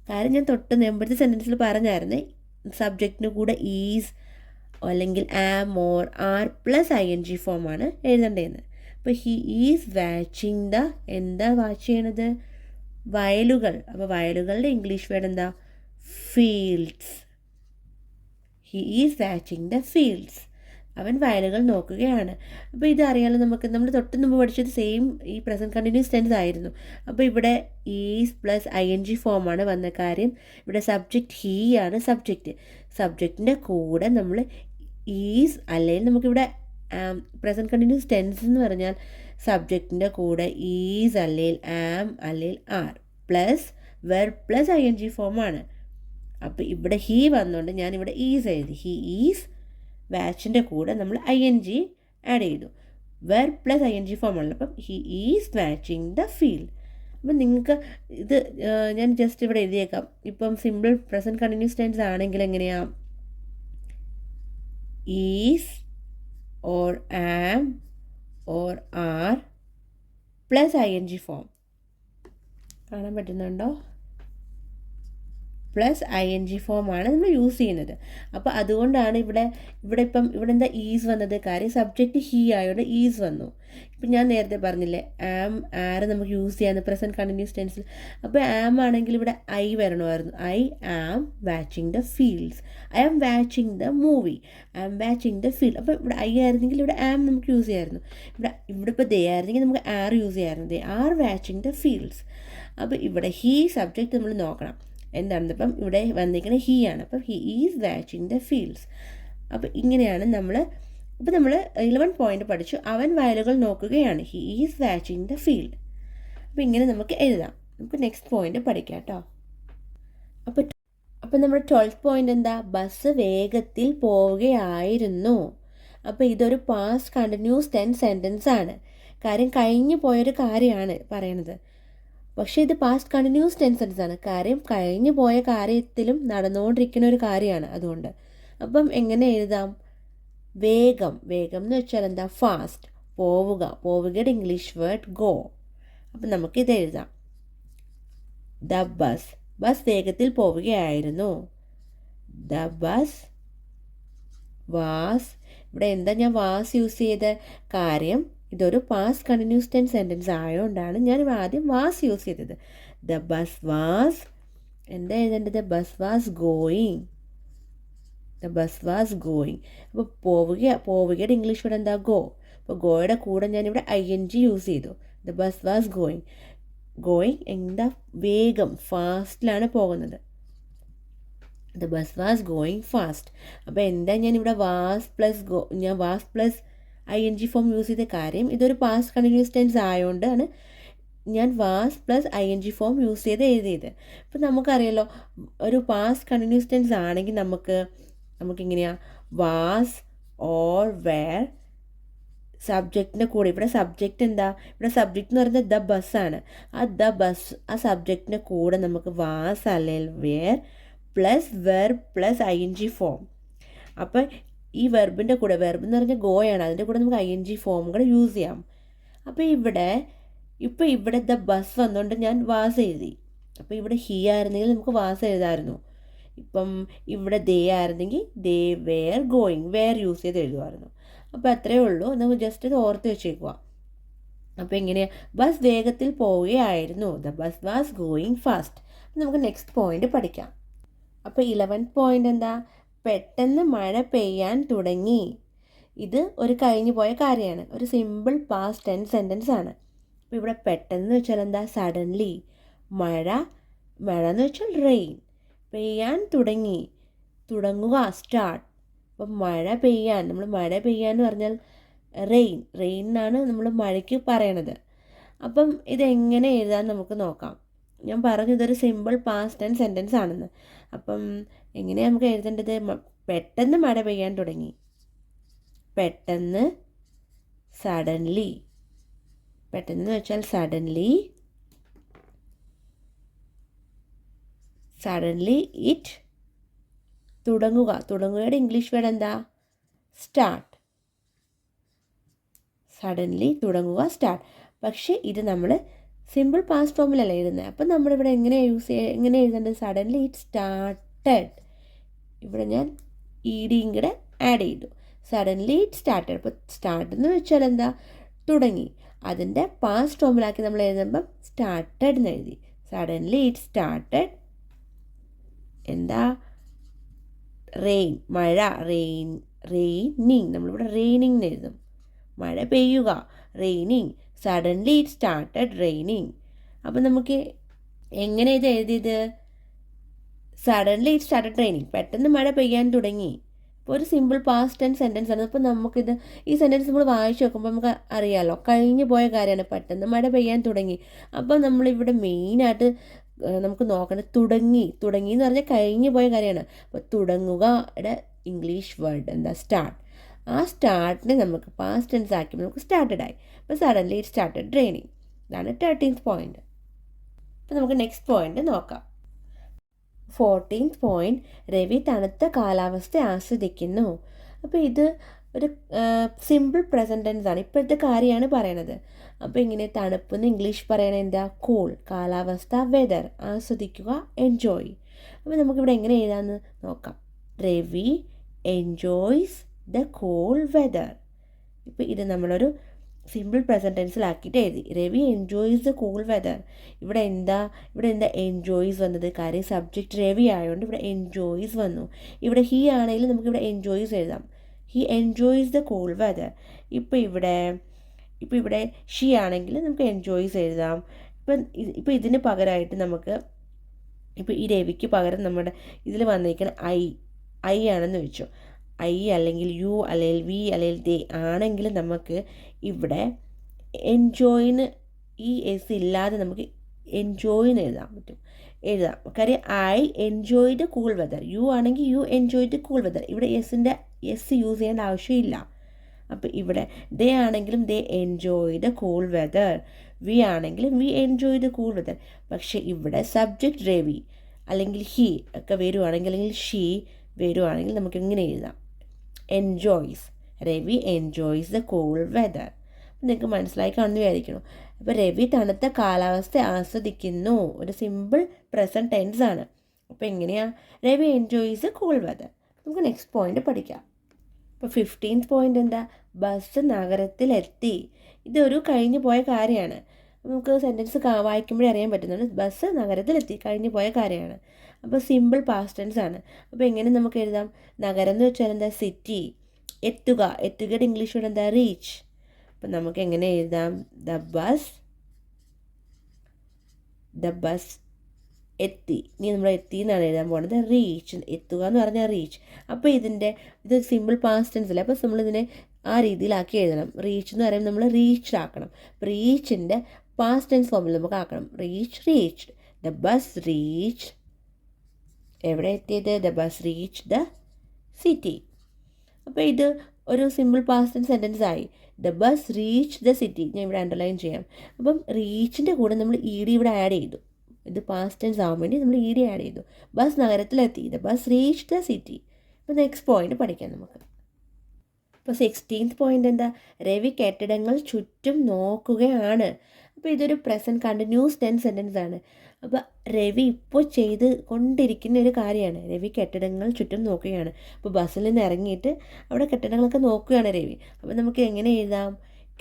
കാര്യം ഞാൻ മുമ്പത്തെ സെൻറ്റൻസിൽ പറഞ്ഞായിരുന്നേ, സബ്ജക്റ്റിന് കൂടെ ഈസ് അല്ലെങ്കിൽ am or are plus ING ഫോമാണ് എഴുതേണ്ടതെന്ന്. അപ്പോൾ ഹി ഈസ് വാച്ചിങ് എന്താ വാച്ച് ചെയ്യണത്? വയലുകൾ. അപ്പോൾ വയലുകളുടെ ഇംഗ്ലീഷ് വേർഡ് എന്താ? Fields. He is watching the fields. അവൻ വയലുകൾ നോക്കുകയാണ്. അപ്പോൾ ഇതറിയാലോ നമുക്ക്. നമ്മൾ മുമ്പ് പഠിച്ചത് സെയിം ഈ പ്രസൻറ്റ് കണ്ടിന്യൂസ് ടെൻസ് ആയിരുന്നു. അപ്പോൾ ഇവിടെ ഈസ് പ്ലസ് ING ഫോമാണ് വന്ന കാര്യം. ഇവിടെ സബ്ജക്റ്റ് ഹീ ആണ് സബ്ജക്റ്റിൻ്റെ കൂടെ നമ്മൾ ഈസ്, അല്ലെങ്കിൽ നമുക്കിവിടെ പ്രസൻറ്റ് കണ്ടിന്യൂസ് ടെൻസ് എന്ന് പറഞ്ഞാൽ സബ്ജക്റ്റിൻ്റെ കൂടെ ഈസ് അല്ലെങ്കിൽ ആം അല്ലെങ്കിൽ are plus verb plus ING ഫോമാണ്. അപ്പോൾ ഇവിടെ ഹീ വന്നുകൊണ്ട് ഞാനിവിടെ ഈസ് എഴുതി. ഹി ഈസ് വാച്ചിൻ്റെ കൂടെ നമ്മൾ ING ആഡ് ചെയ്തു. Verb plus ING ഫോമാണല്ലോ. അപ്പം he is watching the field. അപ്പം നിങ്ങൾക്ക് ഇത് ഞാൻ ജസ്റ്റ് ഇവിടെ എഴുതിയേക്കാം. ഇപ്പം സിമ്പിൾ പ്രസൻറ്റ് കണ്ടിന്യൂസ് ടെൻസ് ആണെങ്കിൽ എങ്ങനെയാണ്? Is or am or are plus ING ഫോം. കാണാൻ പറ്റുന്നുണ്ടോ? പ്ലസ് ING ഫോമാണ് നമ്മൾ യൂസ് ചെയ്യുന്നത്. അപ്പോൾ അതുകൊണ്ടാണ് ഇവിടെ എന്താ ഈസ് വന്നത്, കാര്യം സബ്ജക്റ്റ് ഹീ ആയതുകൊണ്ട് ഈസ് വന്നു. ഇപ്പം ഞാൻ നേരത്തെ പറഞ്ഞില്ലേ ആര് നമുക്ക് യൂസ് ചെയ്യാമെന്ന് പ്രസൻറ്റ് കണ്ടിന്യൂസ് ടെൻസിൽ. അപ്പോൾ ആണെങ്കിൽ ഇവിടെ ഐ വരണമായിരുന്നു. I am watching the fields, I am watching the movie, I am watching the field. അപ്പോൾ ഇവിടെ ഐ ആയിരുന്നെങ്കിൽ ഇവിടെ ആം നമുക്ക് യൂസ് ചെയ്യാമായിരുന്നു. ഇവിടെ ഇപ്പോൾ ദേ ആയിരുന്നെങ്കിൽ നമുക്ക് ആർ യൂസ് ചെയ്യാമായിരുന്നു. They are watching the fields. അപ്പോൾ ഇവിടെ ഹീ സബ്ജക്റ്റ് നമ്മൾ നോക്കണം എന്താണെന്ന്. ഇപ്പം ഇവിടെ വന്നിരിക്കുന്നത് ഹീ ആണ്. അപ്പം he is watching the fields. അപ്പോൾ ഇങ്ങനെയാണ് നമ്മൾ 11 പോയിന്റ് പഠിച്ചു. അവൻ വയലുകൾ നോക്കുകയാണ്, he is watching the field. അപ്പോൾ ഇങ്ങനെ നമുക്ക് എഴുതാം. നമുക്ക് നെക്സ്റ്റ് പോയിന്റ് പഠിക്കാം കേട്ടോ. അപ്പോൾ നമ്മുടെ 12th പോയിന്റ് എന്താ, ബസ് വേഗത്തിൽ പോവുകയായിരുന്നു. അപ്പോൾ ഇതൊരു പാസ്റ്റ് കണ്ടിന്യൂസ് ടെൻസ് സെൻറ്റൻസ് ആണ്. കാര്യം കഴിഞ്ഞു പോയൊരു കാര്യമാണ് പറയണത്. പക്ഷേ ഇത് പാസ്റ്റ് കണ്ടിന്യൂസ് ടെൻസ് സെൻറ്റൻസ് ആണ്. കാര്യം കഴിഞ്ഞു പോയ കാര്യത്തിലും നടന്നുകൊണ്ടിരിക്കുന്ന ഒരു കാര്യമാണ് അതുകൊണ്ട്. അപ്പം എങ്ങനെ എഴുതാം, വേഗം എന്ന് വെച്ചാൽ എന്താ, ഫാസ്റ്റ്. പോവുകയുടെ ഇംഗ്ലീഷ് വേർഡ് ഗോ. അപ്പം നമുക്കിത് എഴുതാം, ദ ബസ് വേഗത്തിൽ പോവുകയായിരുന്നു. The bus was. ഇവിടെ എന്താ ഞാൻ വാസ് യൂസ് ചെയ്ത കാര്യം, ഇതൊരു പാസ്റ്റ് കണ്ടിന്യൂസ് ടെൻസ് സെൻറ്റൻസ് ആയതുകൊണ്ടാണ് ഞാൻ ആദ്യം വാസ് യൂസ് ചെയ്തത്. ദ ബസ് വാസ്, എന്താ എഴുതേണ്ടത്, bus was going. The bus was going. അപ്പോൾ പോവുകയുടെ ഇംഗ്ലീഷ് വേർഡ് എന്താ, ഗോ. അപ്പോൾ ഗോയുടെ കൂടെ ഞാനിവിടെ ING യൂസ് ചെയ്തു. ദ ബസ് വാസ് ഗോയിങ് എന്താ, വേഗം, ഫാസ്റ്റിലാണ് പോകുന്നത്. The bus was going fast. അപ്പോൾ എന്താ ഞാനിവിടെ was plus ING form use ചെയ്ത കാര്യം, ഇതൊരു പാസ്റ്റ് കണ്ടിന്യൂസ് ടെൻസ് ആയതുകൊണ്ടാണ് ഞാൻ was plus ING form use ചെയ്ത് എഴുതിയത്. അപ്പോൾ നമുക്കറിയാലോ, ഒരു പാസ്റ്റ് കണ്ടിന്യൂസ് ടെൻസ് ആണെങ്കിൽ നമുക്കിങ്ങനെയാണ് വാസ് ഓർ വേർ സബ്ജക്റ്റിൻ്റെ കൂടെ. ഇവിടെ സബ്ജക്റ്റ് എന്താ, ഇവിടെ സബ്ജക്റ്റ് എന്ന് പറയുന്നത് ദ ബസ്സാണ്. ആ സബ്ജക്റ്റിൻ്റെ കൂടെ നമുക്ക് വാസ് അല്ലെങ്കിൽ were plus verb plus ING form. അപ്പം ഈ വെർബിൻ്റെ കൂടെ, വെർബ് എന്ന് പറഞ്ഞാൽ ഗോയാണ്, അതിൻ്റെ കൂടെ നമുക്ക് ING ഫോം കൂടെ യൂസ് ചെയ്യാം. അപ്പോൾ ഇവിടെ ദ ബസ് വന്നുകൊണ്ട് ഞാൻ വാസ് എഴുതി. അപ്പോൾ ഇവിടെ ഹീ ആയിരുന്നെങ്കിൽ നമുക്ക് വാസ് എഴുതാമായിരുന്നു. ഇപ്പം ഇവിടെ ദേ ആയിരുന്നെങ്കിൽ they were going, were use ചെയ്ത് എഴുതുമായിരുന്നു. അപ്പോൾ അത്രയേ ഉള്ളൂ. നമുക്ക് ജസ്റ്റ് ഇത് ഓർത്ത് വെച്ചേക്കുക. അപ്പോൾ എങ്ങനെയാണ്, ബസ് വേഗത്തിൽ പോവുകയായിരുന്നു. The bus was going fast. നമുക്ക് നെക്സ്റ്റ് പോയിന്റ് പഠിക്കാം. അപ്പോൾ 11th പോയിന്റ് എന്താ, പെട്ടെന്ന് മഴ പെയ്യാൻ തുടങ്ങി. ഇത് ഒരു കഴിഞ്ഞു പോയ കാര്യമാണ്, ഒരു സിമ്പിൾ പാസ്റ്റ് ടെൻസ് സെൻറ്റൻസ് ആണ്. അപ്പോൾ ഇവിടെ പെട്ടെന്ന് വെച്ചാൽ എന്താ, സഡൻലി. മഴ എന്ന് വെച്ചാൽ റെയിൻ. പെയ്യാൻ തുടങ്ങുക, സ്റ്റാർട്ട്. അപ്പം മഴ പെയ്യാൻ എന്ന് പറഞ്ഞാൽ റെയിൻ എന്നാണ് നമ്മൾ മഴയ്ക്ക് പറയണത്. അപ്പം ഇതെങ്ങനെ എഴുതാൻ നമുക്ക് നോക്കാം. ഞാൻ പറഞ്ഞു ഇതൊരു സിമ്പിൾ പാസ്റ്റ് ടെൻസ് സെൻറ്റൻസ് ആണെന്ന്. അപ്പം എങ്ങനെയാണ് നമുക്ക് എഴുതേണ്ടത്, പെട്ടെന്ന് മഴ പെയ്യാൻ തുടങ്ങി, പെട്ടെന്ന് സഡൻലി. പെട്ടെന്ന് വെച്ചാൽ സഡൻലി ഇറ്റ്. തുടങ്ങുകയുടെ ഇംഗ്ലീഷ് വേർഡ് എന്താ, സ്റ്റാർട്ട്. സഡൻലി തുടങ്ങുക, സ്റ്റാർട്ട്. പക്ഷേ ഇത് നമ്മൾ സിമ്പിൾ പാസ്റ്റ് ഫോമിലല്ല എഴുതുന്നത്. അപ്പം നമ്മളിവിടെ എങ്ങനെ എഴുതേണ്ടത്, സഡൻലി ഇറ്റ് സ്റ്റാർട്ടഡ്. ഇവിടെ ഞാൻ EDയും കൂടെ ആഡ് ചെയ്തു. Suddenly it started. അപ്പോൾ സ്റ്റാർട്ട് എന്ന് വെച്ചാൽ എന്താ, തുടങ്ങി. അതിൻ്റെ പാസ്റ്റ് ഫോമിലാക്കി നമ്മൾ എഴുതുമ്പം സ്റ്റാർട്ടഡ് എന്ന് എഴുതി. സഡൻലി ഇറ്റ് സ്റ്റാർട്ടഡ് എന്താ, മഴ, റെയിനിങ്. നമ്മളിവിടെ റെയിനിങ് എന്ന് എഴുതും. മഴ പെയ്യുക, raining. Suddenly it started raining. അപ്പം നമുക്ക് എങ്ങനെ ഇത് എഴുതിയത്, സഡൻലി ഇറ്റ് സ്റ്റാർട്ടഡ് റെയിനിങ്, പെട്ടെന്ന് മഴ പെയ്യാൻ തുടങ്ങി. ഇപ്പോൾ ഒരു സിമ്പിൾ പാസ്റ്റ് ടെൻസ് സെൻറ്റൻസ് ആണ്. അപ്പോൾ ഈ സെൻറ്റൻസ് നമ്മൾ വായിച്ച് നോക്കുമ്പോൾ നമുക്ക് അറിയാമല്ലോ, കഴിഞ്ഞു പോയ കാര്യമാണ്, പെട്ടെന്ന് മഴ പെയ്യാൻ തുടങ്ങി. അപ്പോൾ നമ്മളിവിടെ മെയിനായിട്ട് നമുക്ക് നോക്കേണ്ടത് തുടങ്ങി എന്ന് പറഞ്ഞാൽ കഴിഞ്ഞു പോയ കാര്യമാണ്. അപ്പോൾ തുടങ്ങുകയുടെ ഇംഗ്ലീഷ് വേർഡ് എന്താ, സ്റ്റാർട്ട്. ആ സ്റ്റാർട്ടിനെ നമുക്ക് പാസ്റ്റ് ടെൻസ് ആക്കിയപ്പോൾ നമുക്ക് സ്റ്റാർട്ടഡ് ആയി. അപ്പോൾ സഡൻലി ഇറ്റ് സ്റ്റാർട്ടഡ് റെയിനിങ്. ഇതാണ് 13th പോയിന്റ്. അപ്പോൾ നമുക്ക് നെക്സ്റ്റ് പോയിന്റ് നോക്കാം. 14th പോയിന്റ്, രവി തണുത്ത കാലാവസ്ഥ ആസ്വദിക്കുന്നു. അപ്പോൾ ഇത് ഒരു സിമ്പിൾ പ്രസൻറ്റ് ടെൻസ് ആണ്, ഇപ്പോഴത്തെ കാര്യമാണ് പറയണത്. അപ്പോൾ ഇങ്ങനെ തണുപ്പെന്ന് ഇംഗ്ലീഷ് പറയണത് എന്താ, കൂൾ. കാലാവസ്ഥ വെതർ, ആസ്വദിക്കുക എൻജോയ്. അപ്പോൾ നമുക്കിവിടെ എങ്ങനെ എഴുതാമെന്ന് നോക്കാം. Ravi enjoys the cool weather. ഇപ്പോൾ ഇത് നമ്മളൊരു സിമ്പിൾ പ്രസൻറ്റ് ടെൻസിലാക്കിയിട്ട് എഴുതി. Ravi enjoys the cool weather. ഇവിടെ എന്താ എൻജോയ്സ് വന്നത്? കാര്യം സബ്ജക്റ്റ് രവി ആയതുകൊണ്ട് ഇവിടെ എൻജോയ്സ് വന്നു. ഇവിടെ ഹി ആണെങ്കിലും നമുക്കിവിടെ എൻജോയ്സ് എഴുതാം. He enjoys the cool weather. ഇപ്പോൾ ഇവിടെ ഷീ ആണെങ്കിൽ നമുക്ക് എൻജോയ്സ് എഴുതാം. ഇപ്പോൾ ഇതിന് പകരമായിട്ട് നമുക്ക് ഇപ്പോൾ ഈ രവിക്ക് പകരം നമ്മുടെ ഇതിൽ വന്നിരിക്കുന്ന ഐ ആണെന്ന് വെച്ചു. ഐ അല്ലെങ്കിൽ യു അല്ലെങ്കിൽ വി അല്ലെങ്കിൽ ദേ ആണെങ്കിൽ നമുക്ക് ഇവിടെ എൻജോയിന് ഈ എസ് ഇല്ലാതെ നമുക്ക് എൻജോയിന്ന് എഴുതാൻ പറ്റും. കാര്യം I enjoy the cool weather. You ആണെങ്കിൽ you enjoy the cool weather. ഇവിടെ എസ് യൂസ് ചെയ്യേണ്ട ആവശ്യമില്ല. അപ്പോൾ ഇവിടെ ദേ ആണെങ്കിലും they enjoy the cool weather. We ആണെങ്കിലും we enjoy the cool weather. പക്ഷേ ഇവിടെ സബ്ജക്റ്റ് രവി അല്ലെങ്കിൽ ഹി ഒക്കെ വരുവാണെങ്കിൽ അല്ലെങ്കിൽ ഷീ വരുവാണെങ്കിൽ നമുക്ക് ഇങ്ങനെ എഴുതാം, enjoys. Ravi enjoys the cool weather. നിങ്ങൾക്ക് മനസ്സിലായി കാണുന്നു വിചാരിക്കണം. അപ്പോൾ രവി തണുത്ത കാലാവസ്ഥ ആസ്വദിക്കുന്നു. ഒരു സിമ്പിൾ പ്രസൻറ്റ് ടെൻസ് ആണ്. അപ്പോൾ എങ്ങനെയാണ്? Ravi enjoys the cool weather. നമുക്ക് നെക്സ്റ്റ് പോയിന്റ് പഠിക്കാം. ഇപ്പോൾ 15th പോയിന്റ് എന്താ? ബസ് നഗരത്തിലെത്തി. ഇതൊരു കഴിഞ്ഞു പോയ കാര്യമാണ്. നമുക്ക് സെൻറ്റൻസ് വായിക്കുമ്പോഴേ അറിയാൻ പറ്റുന്നുണ്ട്. ബസ് നഗരത്തിലെത്തി, കഴിഞ്ഞു പോയ കാര്യമാണ്. അപ്പോൾ സിമ്പിൾ പാസ്റ്റ് ടെൻസ് ആണ്. അപ്പോൾ എങ്ങനെ നമുക്ക് എഴുതാം? നഗരം എന്ന് വെച്ചാൽ എന്താ? സിറ്റി. എത്തുകയുടെ ഇംഗ്ലീഷ് വേർഡ് എന്താ? റീച്ച്. അപ്പം നമുക്ക് എങ്ങനെ എഴുതാം? ദ ബസ് എത്തി. ഇനി നമ്മൾ എത്തി എന്നാണ് എഴുതാൻ പോകുന്നത്. റീച്ച്, എത്തുക എന്ന് പറഞ്ഞാൽ റീച്ച്. അപ്പോൾ ഇത് സിമ്പിൾ പാസ്റ്റ് ടെൻസ് അല്ലേ. അപ്പോൾ നമ്മളിതിനെ ആ രീതിയിലാക്കി എഴുതണം. റീച്ച് എന്ന് പറയുമ്പോൾ നമ്മൾ റീച്ച്ഡ് ആക്കണം. റീച്ചിൻ്റെ പാസ്റ്റ് ടെൻസ് ഫോമിൽ നമുക്ക് ആക്കണം. റീച്ച്ഡ്. The bus reach. എവിടെ എത്തിയത്? The bus reach the city. അപ്പോൾ ഇത് ഒരു സിമ്പിൾ പാസ്റ്റ് ടെൻസ് സെൻറ്റൻസ് ആയി. The bus reach the city. ഞാൻ ഇവിടെ അണ്ടർലൈൻ ചെയ്യാം. അപ്പം റീച്ചിൻ്റെ കൂടെ നമ്മൾ ഇ ഡി ഇവിടെ ആഡ് ചെയ്തു. ഇത് പാസ്റ്റ് ടെൻസ് ആവാൻ വേണ്ടി നമ്മൾ ഇ ഡി ആഡ് ചെയ്തു. ബസ് നഗരത്തിലെത്തി. The bus reach the city. അപ്പോൾ നെക്സ്റ്റ് പോയിന്റ് പഠിക്കാം നമുക്ക്. ഇപ്പോൾ 16th പോയിന്റ് എന്താ? രവി കെട്ടിടങ്ങൾ ചുറ്റും നോക്കുകയാണ്. അപ്പോൾ ഇതൊരു പ്രസൻറ്റ് കണ്ടിന്യൂസ് ടെൻസ് സെൻറ്റൻസ് ആണ്. അപ്പോൾ രവി ഇപ്പോൾ ചെയ്ത് കൊണ്ടിരിക്കുന്ന ഒരു കാര്യമാണ്. രവി കെട്ടിടങ്ങൾ ചുറ്റും നോക്കുകയാണ്. അപ്പോൾ ബസ്സിൽ നിന്ന് ഇറങ്ങിയിട്ട് അവിടെ കെട്ടിടങ്ങളൊക്കെ നോക്കുകയാണ് രവി. അപ്പോൾ നമുക്ക് എങ്ങനെ എഴുതാം?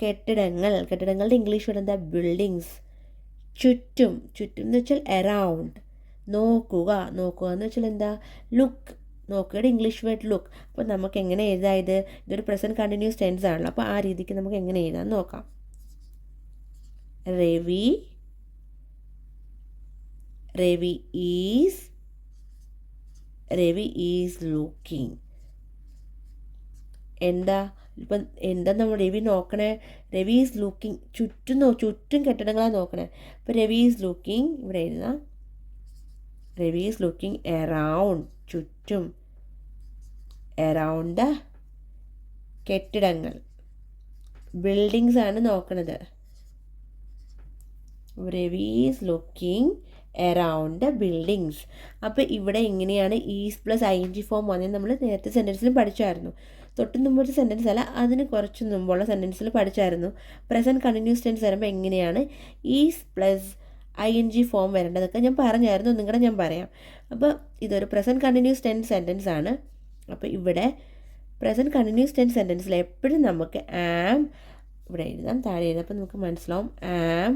കെട്ടിടങ്ങളുടെ ഇംഗ്ലീഷ് വേർഡ് എന്താ? ബിൽഡിങ്സ്. ചുറ്റും എന്ന് വെച്ചാൽ എറൗണ്ട്. നോക്കുക എന്ന് വെച്ചാൽ എന്താ? ലുക്ക്. നോക്കുകയുടെ ഇംഗ്ലീഷ് വേർഡ് ലുക്ക്. അപ്പോൾ നമുക്ക് എങ്ങനെ എഴുതാം? ഇതൊരു പ്രസൻറ്റ് കണ്ടിന്യൂസ് ടെൻസ് ആണല്ലോ. അപ്പോൾ ആ രീതിക്ക് നമുക്ക് എങ്ങനെ എഴുതാൻ നോക്കാം. Ravi is looking. എന്താ നമ്മൾ രവി നോക്കണേ? Ravi is looking. ചുറ്റും കെട്ടിടങ്ങളാണ് നോക്കണേ. അപ്പോൾ രവി ഈസ് ലുക്കിംഗ് ഇവിടെ എഴുതാം. Ravi is looking around. ചുറ്റും. എറൗണ്ട് ദ കെട്ടിടങ്ങൾ. ബിൽഡിങ്സ് ആണ് നോക്കണത്. Ravi is looking around the buildings. അപ്പോൾ ഇവിടെ എങ്ങനെയാണ് ഈസ് പ്ലസ് ING ഫോം വന്നത്? നമ്മൾ നേരത്തെ സെൻറ്റൻസിലും പഠിച്ചായിരുന്നു. തൊട്ട് മുമ്പൊരു സെൻറ്റൻസ് അല്ല, അതിന് കുറച്ച് മുമ്പുള്ള സെൻറ്റൻസിൽ പഠിച്ചായിരുന്നു. പ്രസൻറ്റ് കണ്ടിന്യൂസ് ടെൻസ് വരുമ്പോൾ എങ്ങനെയാണ് ഈസ് പ്ലസ് ING ഫോം വരേണ്ടതൊക്കെ ഞാൻ പറഞ്ഞായിരുന്നു. നിങ്ങളുടെ ഞാൻ പറയാം. അപ്പോൾ ഇതൊരു പ്രസൻറ്റ് കണ്ടിന്യൂസ് ടെൻസ് സെൻറ്റൻസ് ആണ്. അപ്പോൾ ഇവിടെ പ്രസൻറ്റ് കണ്ടിന്യൂസ് ടെൻസ് സെൻറ്റൻസിൽ എപ്പോഴും നമുക്ക് ആം ഇവിടെ എഴുതാം, താഴെ എഴുതാം. അപ്പോൾ നമുക്ക് മനസ്സിലാവും. ആം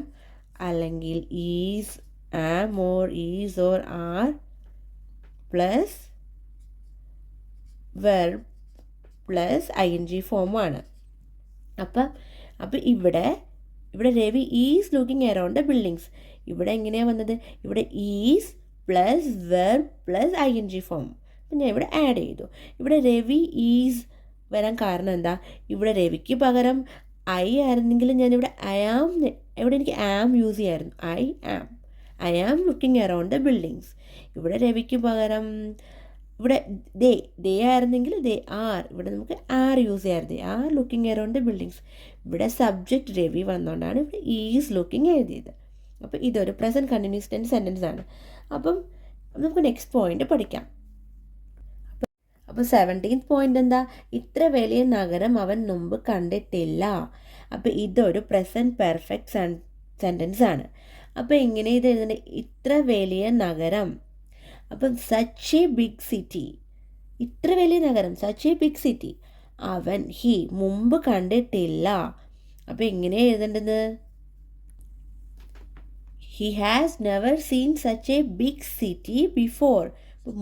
അല്ലെങ്കിൽ is, am or is or are plus verb plus ING ഫോമാണ്. അപ്പം ഇവിടെ Ravi is looking around the buildings. ഇവിടെ എങ്ങനെയാണ് വന്നത്? ഇവിടെ is plus verb plus ING form. അപ്പം ഞാൻ ഇവിടെ ആഡ് ചെയ്തു. ഇവിടെ രവി ഈസ് വരാൻ കാരണം എന്താ? ഇവിടെ രവിക്ക് പകരം ഐ ആയിരുന്നെങ്കിൽ ഞാനിവിടെ ഇവിടെ എനിക്ക് ആം യൂസ് ചെയ്യായിരുന്നു. I am looking around the buildings. ഇവിടെ രവിക്ക് പകരം ഇവിടെ ദേ ആയിരുന്നെങ്കിൽ ദേ ആർ. ഇവിടെ നമുക്ക് ആർ യൂസ് ചെയ്യാറ്. They are looking around the buildings. ഇവിടെ സബ്ജക്റ്റ് രവി വന്നുകൊണ്ടാണ് ഇവിടെ ഈസ് ലുക്കിംഗ് എഴുതിയത്. അപ്പോൾ ഇതൊരു പ്രസൻറ്റ് കണ്ടിന്യൂസ് ടെൻസ് സെൻറ്റൻസ് ആണ്. അപ്പം നമുക്ക് നെക്സ്റ്റ് പോയിന്റ് പഠിക്കാം. അപ്പോൾ 17th പോയിന്റ് എന്താ? ഇത്ര വലിയ നഗരം അവൻ മുമ്പ് കണ്ടിട്ടില്ല. അപ്പോൾ ഇതൊരു പ്രസൻറ്റ് പെർഫെക്റ്റ് സെൻറ്റൻസ് ആണ്. അപ്പോൾ എങ്ങനെ ഇത് എഴുതേണ്ടത്? ഇത്ര വലിയ നഗരം. അപ്പം സച്ച് എ ബിഗ് സിറ്റി, ഇത്ര വലിയ നഗരം, സച്ച് എ ബിഗ് സിറ്റി. അവൻ മുമ്പ് കണ്ടിട്ടില്ല. അപ്പം എങ്ങനെ എഴുതേണ്ടത്? He has never seen such a big city before.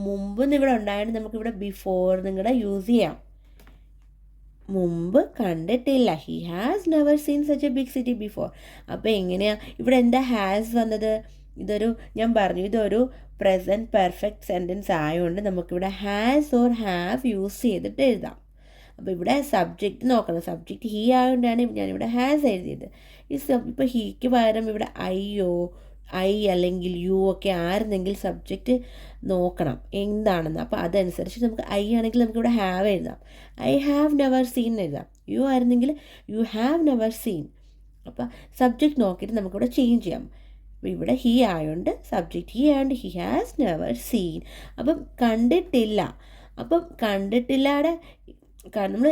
മുമ്പ് ഇവിടെ ഉണ്ടായിട്ട് നമുക്കിവിടെ ബിഫോർ നിങ്ങളുടെ യൂസ് ചെയ്യാം. മുമ്പ് കണ്ടിട്ടില്ല. He has never seen such a big city before. അപ്പോൾ എങ്ങനെയാണ് ഇവിടെ എന്താ ഹാസ് വന്നത്? ഞാൻ പറഞ്ഞു ഇതൊരു പ്രസൻറ്റ് പെർഫെക്റ്റ് സെൻറ്റൻസ് ആയതുകൊണ്ട് നമുക്കിവിടെ ഹാസ് ഓർ ഹാവ് യൂസ് ചെയ്തിട്ട് എഴുതാം. അപ്പോൾ ഇവിടെ സബ്ജക്റ്റ് നോക്കണം. സബ്ജക്റ്റ് ഹീ ആയതുകൊണ്ടാണ് ഞാനിവിടെ ഹാസ് എഴുതിയത്. ഇപ്പോൾ ഹീക്ക് പകരം ഇവിടെ ഐ അല്ലെങ്കിൽ യു ഒക്കെ ആയിരുന്നെങ്കിൽ സബ്ജക്റ്റ് നോക്കണം എന്താണെന്ന്. അപ്പോൾ അതനുസരിച്ച് നമുക്ക് ഐ ആണെങ്കിൽ നമുക്കിവിടെ ഹാവ് എഴുതാം. ഐ ഹാവ് നെവർ സീൻ എഴുതാം. യു ആയിരുന്നെങ്കിൽ യു ഹാവ് നെവർ സീൻ. അപ്പോൾ സബ്ജക്റ്റ് നോക്കിയിട്ട് നമുക്കിവിടെ ചേഞ്ച് ചെയ്യാം. അപ്പോൾ ഇവിടെ ഹീ ആയതുകൊണ്ട് subject he and he has never scene. അപ്പം കണ്ടിട്ടില്ല. അപ്പം കണ്ടിട്ടില്ലാടെ നമ്മൾ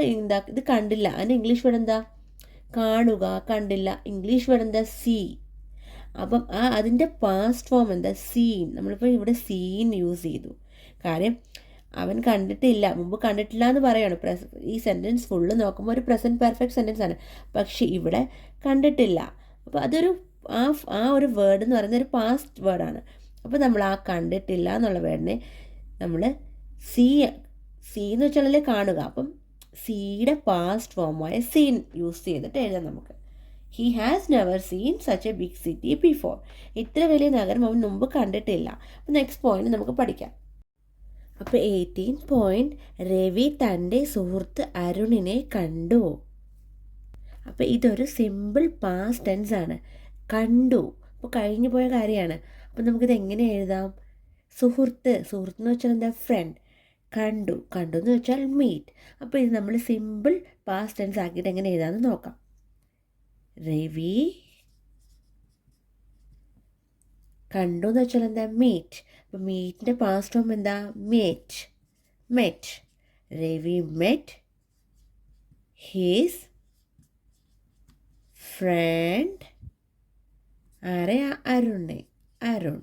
ഇത് കണ്ടില്ല. അതിന് ഇംഗ്ലീഷ് വേർഡ് എന്താ? കാണുക, കണ്ടില്ല. ഇംഗ്ലീഷ് വേർഡ് എന്താ? സീ. അപ്പം അതിൻ്റെ പാസ്റ്റ് ഫോം എന്താ? സീൻ. നമ്മളിപ്പോൾ ഇവിടെ സീൻ യൂസ് ചെയ്തു. കാര്യം അവൻ കണ്ടിട്ടില്ല, മുമ്പ് കണ്ടിട്ടില്ല എന്ന് പറയുകയാണ്. ഈ സെൻറ്റൻസ് ഫുള്ള് നോക്കുമ്പോൾ ഒരു പ്രസൻറ്റ് പെർഫെക്റ്റ് സെൻറ്റൻസ് ആണ്. പക്ഷേ ഇവിടെ കണ്ടിട്ടില്ല. അപ്പോൾ അതൊരു ഒരു വേർഡ് എന്ന് പറയുന്നത് ഒരു പാസ്റ്റ് വേർഡാണ്. അപ്പോൾ നമ്മൾ കണ്ടിട്ടില്ല എന്നുള്ള വേർഡിനെ നമ്മൾ സീ എന്ന് വെച്ചാൽ കാണുക. അപ്പം സീയുടെ പാസ്റ്റ് ഫോമായ സീൻ യൂസ് ചെയ്തിട്ട് എഴുതാം നമുക്ക്. He has never seen such a big city before. ഇത്ര വലിയ നഗരം അവൻ മുമ്പ് കണ്ടിട്ടില്ല. അപ്പോൾ നെക്സ്റ്റ് പോയിന്റ് നമുക്ക് പഠിക്കാം. അപ്പോൾ 18 പോയിന്റ്, രവി തൻ്റെ സുഹൃത്ത് അരുണിനെ കണ്ടു. അപ്പോൾ ഇതൊരു സിമ്പിൾ പാസ്റ്റ് ടെൻസ് ആണ്. കണ്ടു, അപ്പോൾ കഴിഞ്ഞു പോയ കാര്യമാണ്. അപ്പോൾ നമുക്കിത് എങ്ങനെ എഴുതാം? സുഹൃത്ത് എന്ന് വെച്ചാൽ എന്താ? ഫ്രണ്ട്. കണ്ടു എന്ന് വെച്ചാൽ മീറ്റ്. അപ്പോൾ ഇത് നമ്മൾ സിമ്പിൾ പാസ്റ്റ് ടെൻസ് ആക്കിയിട്ട് എങ്ങനെ എഴുതാമെന്ന് നോക്കാം. രവി കണ്ടു എന്ന് വെച്ചാൽ എന്താ? മീറ്റ്. അപ്പോൾ മീറ്റിൻ്റെ പാസ്റ്റ് ഫോം എന്താ? Met. Ravi met his friend. Arun.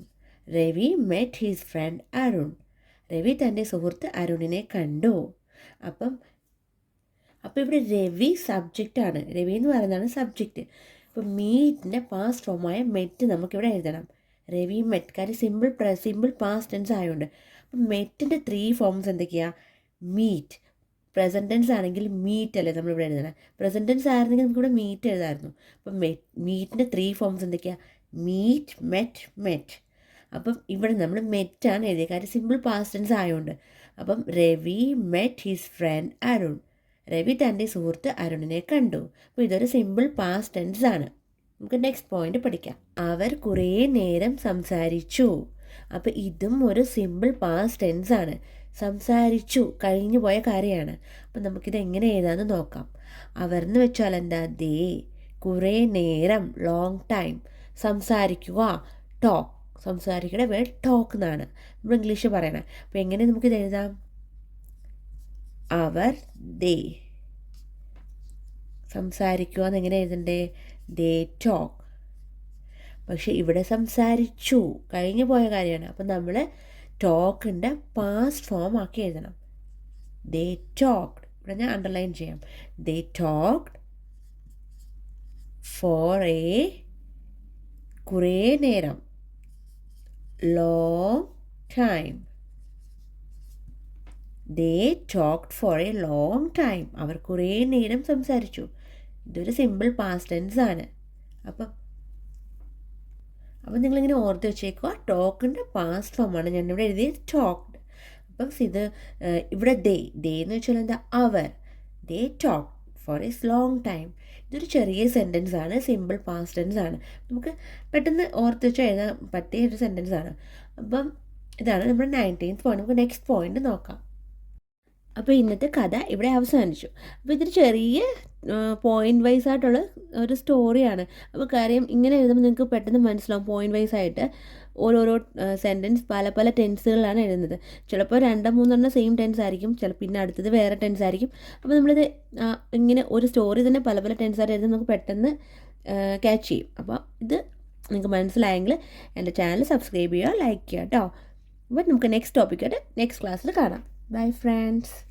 Ravi met his friend Arun. Ravi തൻ്റെ സുഹൃത്ത് അരുണിനെ കണ്ടു. അപ്പം ഇവിടെ രവി സബ്ജക്റ്റാണ്. രവി എന്ന് പറയുന്നതാണ് സബ്ജക്റ്റ്. അപ്പോൾ മീറ്റിൻ്റെ പാസ്റ്റ് ഫോമായ മെറ്റ് നമുക്കിവിടെ എഴുതണം. രവി മെറ്റ്. കാര്യം സിമ്പിൾ പാസ്റ്റ് ടെൻസ് ആയതുകൊണ്ട്. അപ്പം മെറ്റിൻ്റെ 3 ഫോംസ് എന്തൊക്കെയാണ്? മീറ്റ്. പ്രസൻറ്റ് ടെൻസ് ആണെങ്കിൽ മീറ്റ് അല്ലേ നമ്മളിവിടെ എഴുതണം. പ്രസൻറ്റ് ടെൻസ് ആയിരുന്നെങ്കിൽ നമുക്കിവിടെ മീറ്റ് എഴുതാമായിരുന്നു. അപ്പം മീറ്റിൻ്റെ 3 ഫോംസ് എന്തൊക്കെയാണ്? Meet, met. അപ്പം ഇവിടെ നമ്മൾ മെറ്റാണ് എഴുതിയത്. കാര്യം സിമ്പിൾ പാസ്റ്റ് ടെൻസ് ആയതുകൊണ്ട്. അപ്പം Ravi met his friend Arun. Ravi തൻ്റെ സുഹൃത്ത് അരുണിനെ കണ്ടു. അപ്പോൾ ഇതൊരു സിമ്പിൾ പാസ്റ്റ് ടെൻസ് ആണ്. നമുക്ക് നെക്സ്റ്റ് പോയിന്റ് പഠിക്കാം. അവർ കുറേ നേരം സംസാരിച്ചു. അപ്പോൾ ഇതും ഒരു സിമ്പിൾ പാസ്റ്റ് ടെൻസ് ആണ്. സംസാരിച്ചു, കഴിഞ്ഞു പോയ കാര്യമാണ്. അപ്പം നമുക്കിത് എങ്ങനെ എഴുതാമെന്ന് നോക്കാം. അവർ എന്ന് വെച്ചാൽ എന്താ? ദേ. കുറേ നേരം, ലോങ് ടൈം. സംസാരിക്കുക, ടോക്ക്. സംസാരിക്കുന്ന വേർഡ് ടോക്ക് എന്നാണ് നമ്മൾ ഇംഗ്ലീഷ് പറയണത്. അപ്പോൾ എങ്ങനെ നമുക്കിത് എഴുതാം? അവർ ദേ. സംസാരിക്കുക എന്നെങ്ങനെ എഴുതണ്ടേ? ദേ ടോക്ക്. പക്ഷെ ഇവിടെ സംസാരിച്ചു, കഴിഞ്ഞു പോയ കാര്യമാണ്. അപ്പം നമ്മൾ ടോക്കിൻ്റെ പാസ്റ്റ് ഫോം ആക്കി എഴുതണം. They talked. ഇവിടെ ഞാൻ അണ്ടർലൈൻ ചെയ്യാം. ദേ ടോക്ക്ഡ് ഫോർ കുറേ നേരം, long time. They talked for a long time. അവർ കുറേ നേരം സംസാരിച്ചു. ഇതൊരു സിമ്പിൾ പാസ്റ്റ് ടെൻസ് ആണ്. അപ്പം നിങ്ങളിങ്ങനെ ഓർത്ത് വെച്ചേക്കുക. ടോക്കിൻ്റെ പാസ്റ്റ് ഫോമാണ് ഞാനിവിടെ എഴുതിയത് ടോക്ക്ഡ്. അപ്പം ഇത് ഇവിടെ ദേ എന്ന് വെച്ചാൽ എന്താ? അവർ. They talk for a long time. ഇതൊരു ചെറിയ സെൻറ്റൻസ് ആണ്. സിമ്പിൾ പാസ്റ്റ് ടെൻസ് ആണ്. നമുക്ക് പെട്ടെന്ന് ഓർത്ത് വെച്ച് എഴുതാൻ പറ്റിയ ഒരു സെൻറ്റൻസ് ആണ്. അപ്പം ഇതാണ് നമ്മുടെ 19th പോയിന്റ്. നമുക്ക് നെക്സ്റ്റ് പോയിന്റ് നോക്കാം. അപ്പോൾ ഇന്നത്തെ കഥ ഇവിടെ അവസാനിച്ചു. അപ്പോൾ ഇതൊരു ചെറിയ പോയിൻ്റ് വൈസ് ആയിട്ടുള്ള ഒരു സ്റ്റോറിയാണ്. അപ്പോൾ കാര്യം ഇങ്ങനെ എഴുതുമ്പോൾ നിങ്ങൾക്ക് പെട്ടെന്ന് മനസ്സിലാവും. പോയിൻ്റ് വൈസ് ആയിട്ട് ഓരോരോ സെൻറ്റൻസ് പല ടെൻസുകളിലാണ് എഴുതുന്നത്. ചിലപ്പോൾ 2-3 സെയിം ടെൻസ് ആയിരിക്കും, പിന്നെ അടുത്തത് വേറെ ടെൻസ് ആയിരിക്കും. അപ്പോൾ നമ്മളിത് ഇങ്ങനെ ഒരു സ്റ്റോറി തന്നെ പല ടെൻസായിട്ട് എഴുതുന്നത് നമുക്ക് പെട്ടെന്ന് ക്യാച്ച് ചെയ്യും. അപ്പോൾ ഇത് നിങ്ങൾക്ക് മനസ്സിലായെങ്കിൽ എൻ്റെ ചാനൽ സബ്സ്ക്രൈബ് ചെയ്യുക, ലൈക്ക് ചെയ്യുക കേട്ടോ. അപ്പോൾ നമുക്ക് നെക്സ്റ്റ് ടോപ്പിക്കായിട്ട് നെക്സ്റ്റ് ക്ലാസ്സിൽ കാണാം. Bye friends.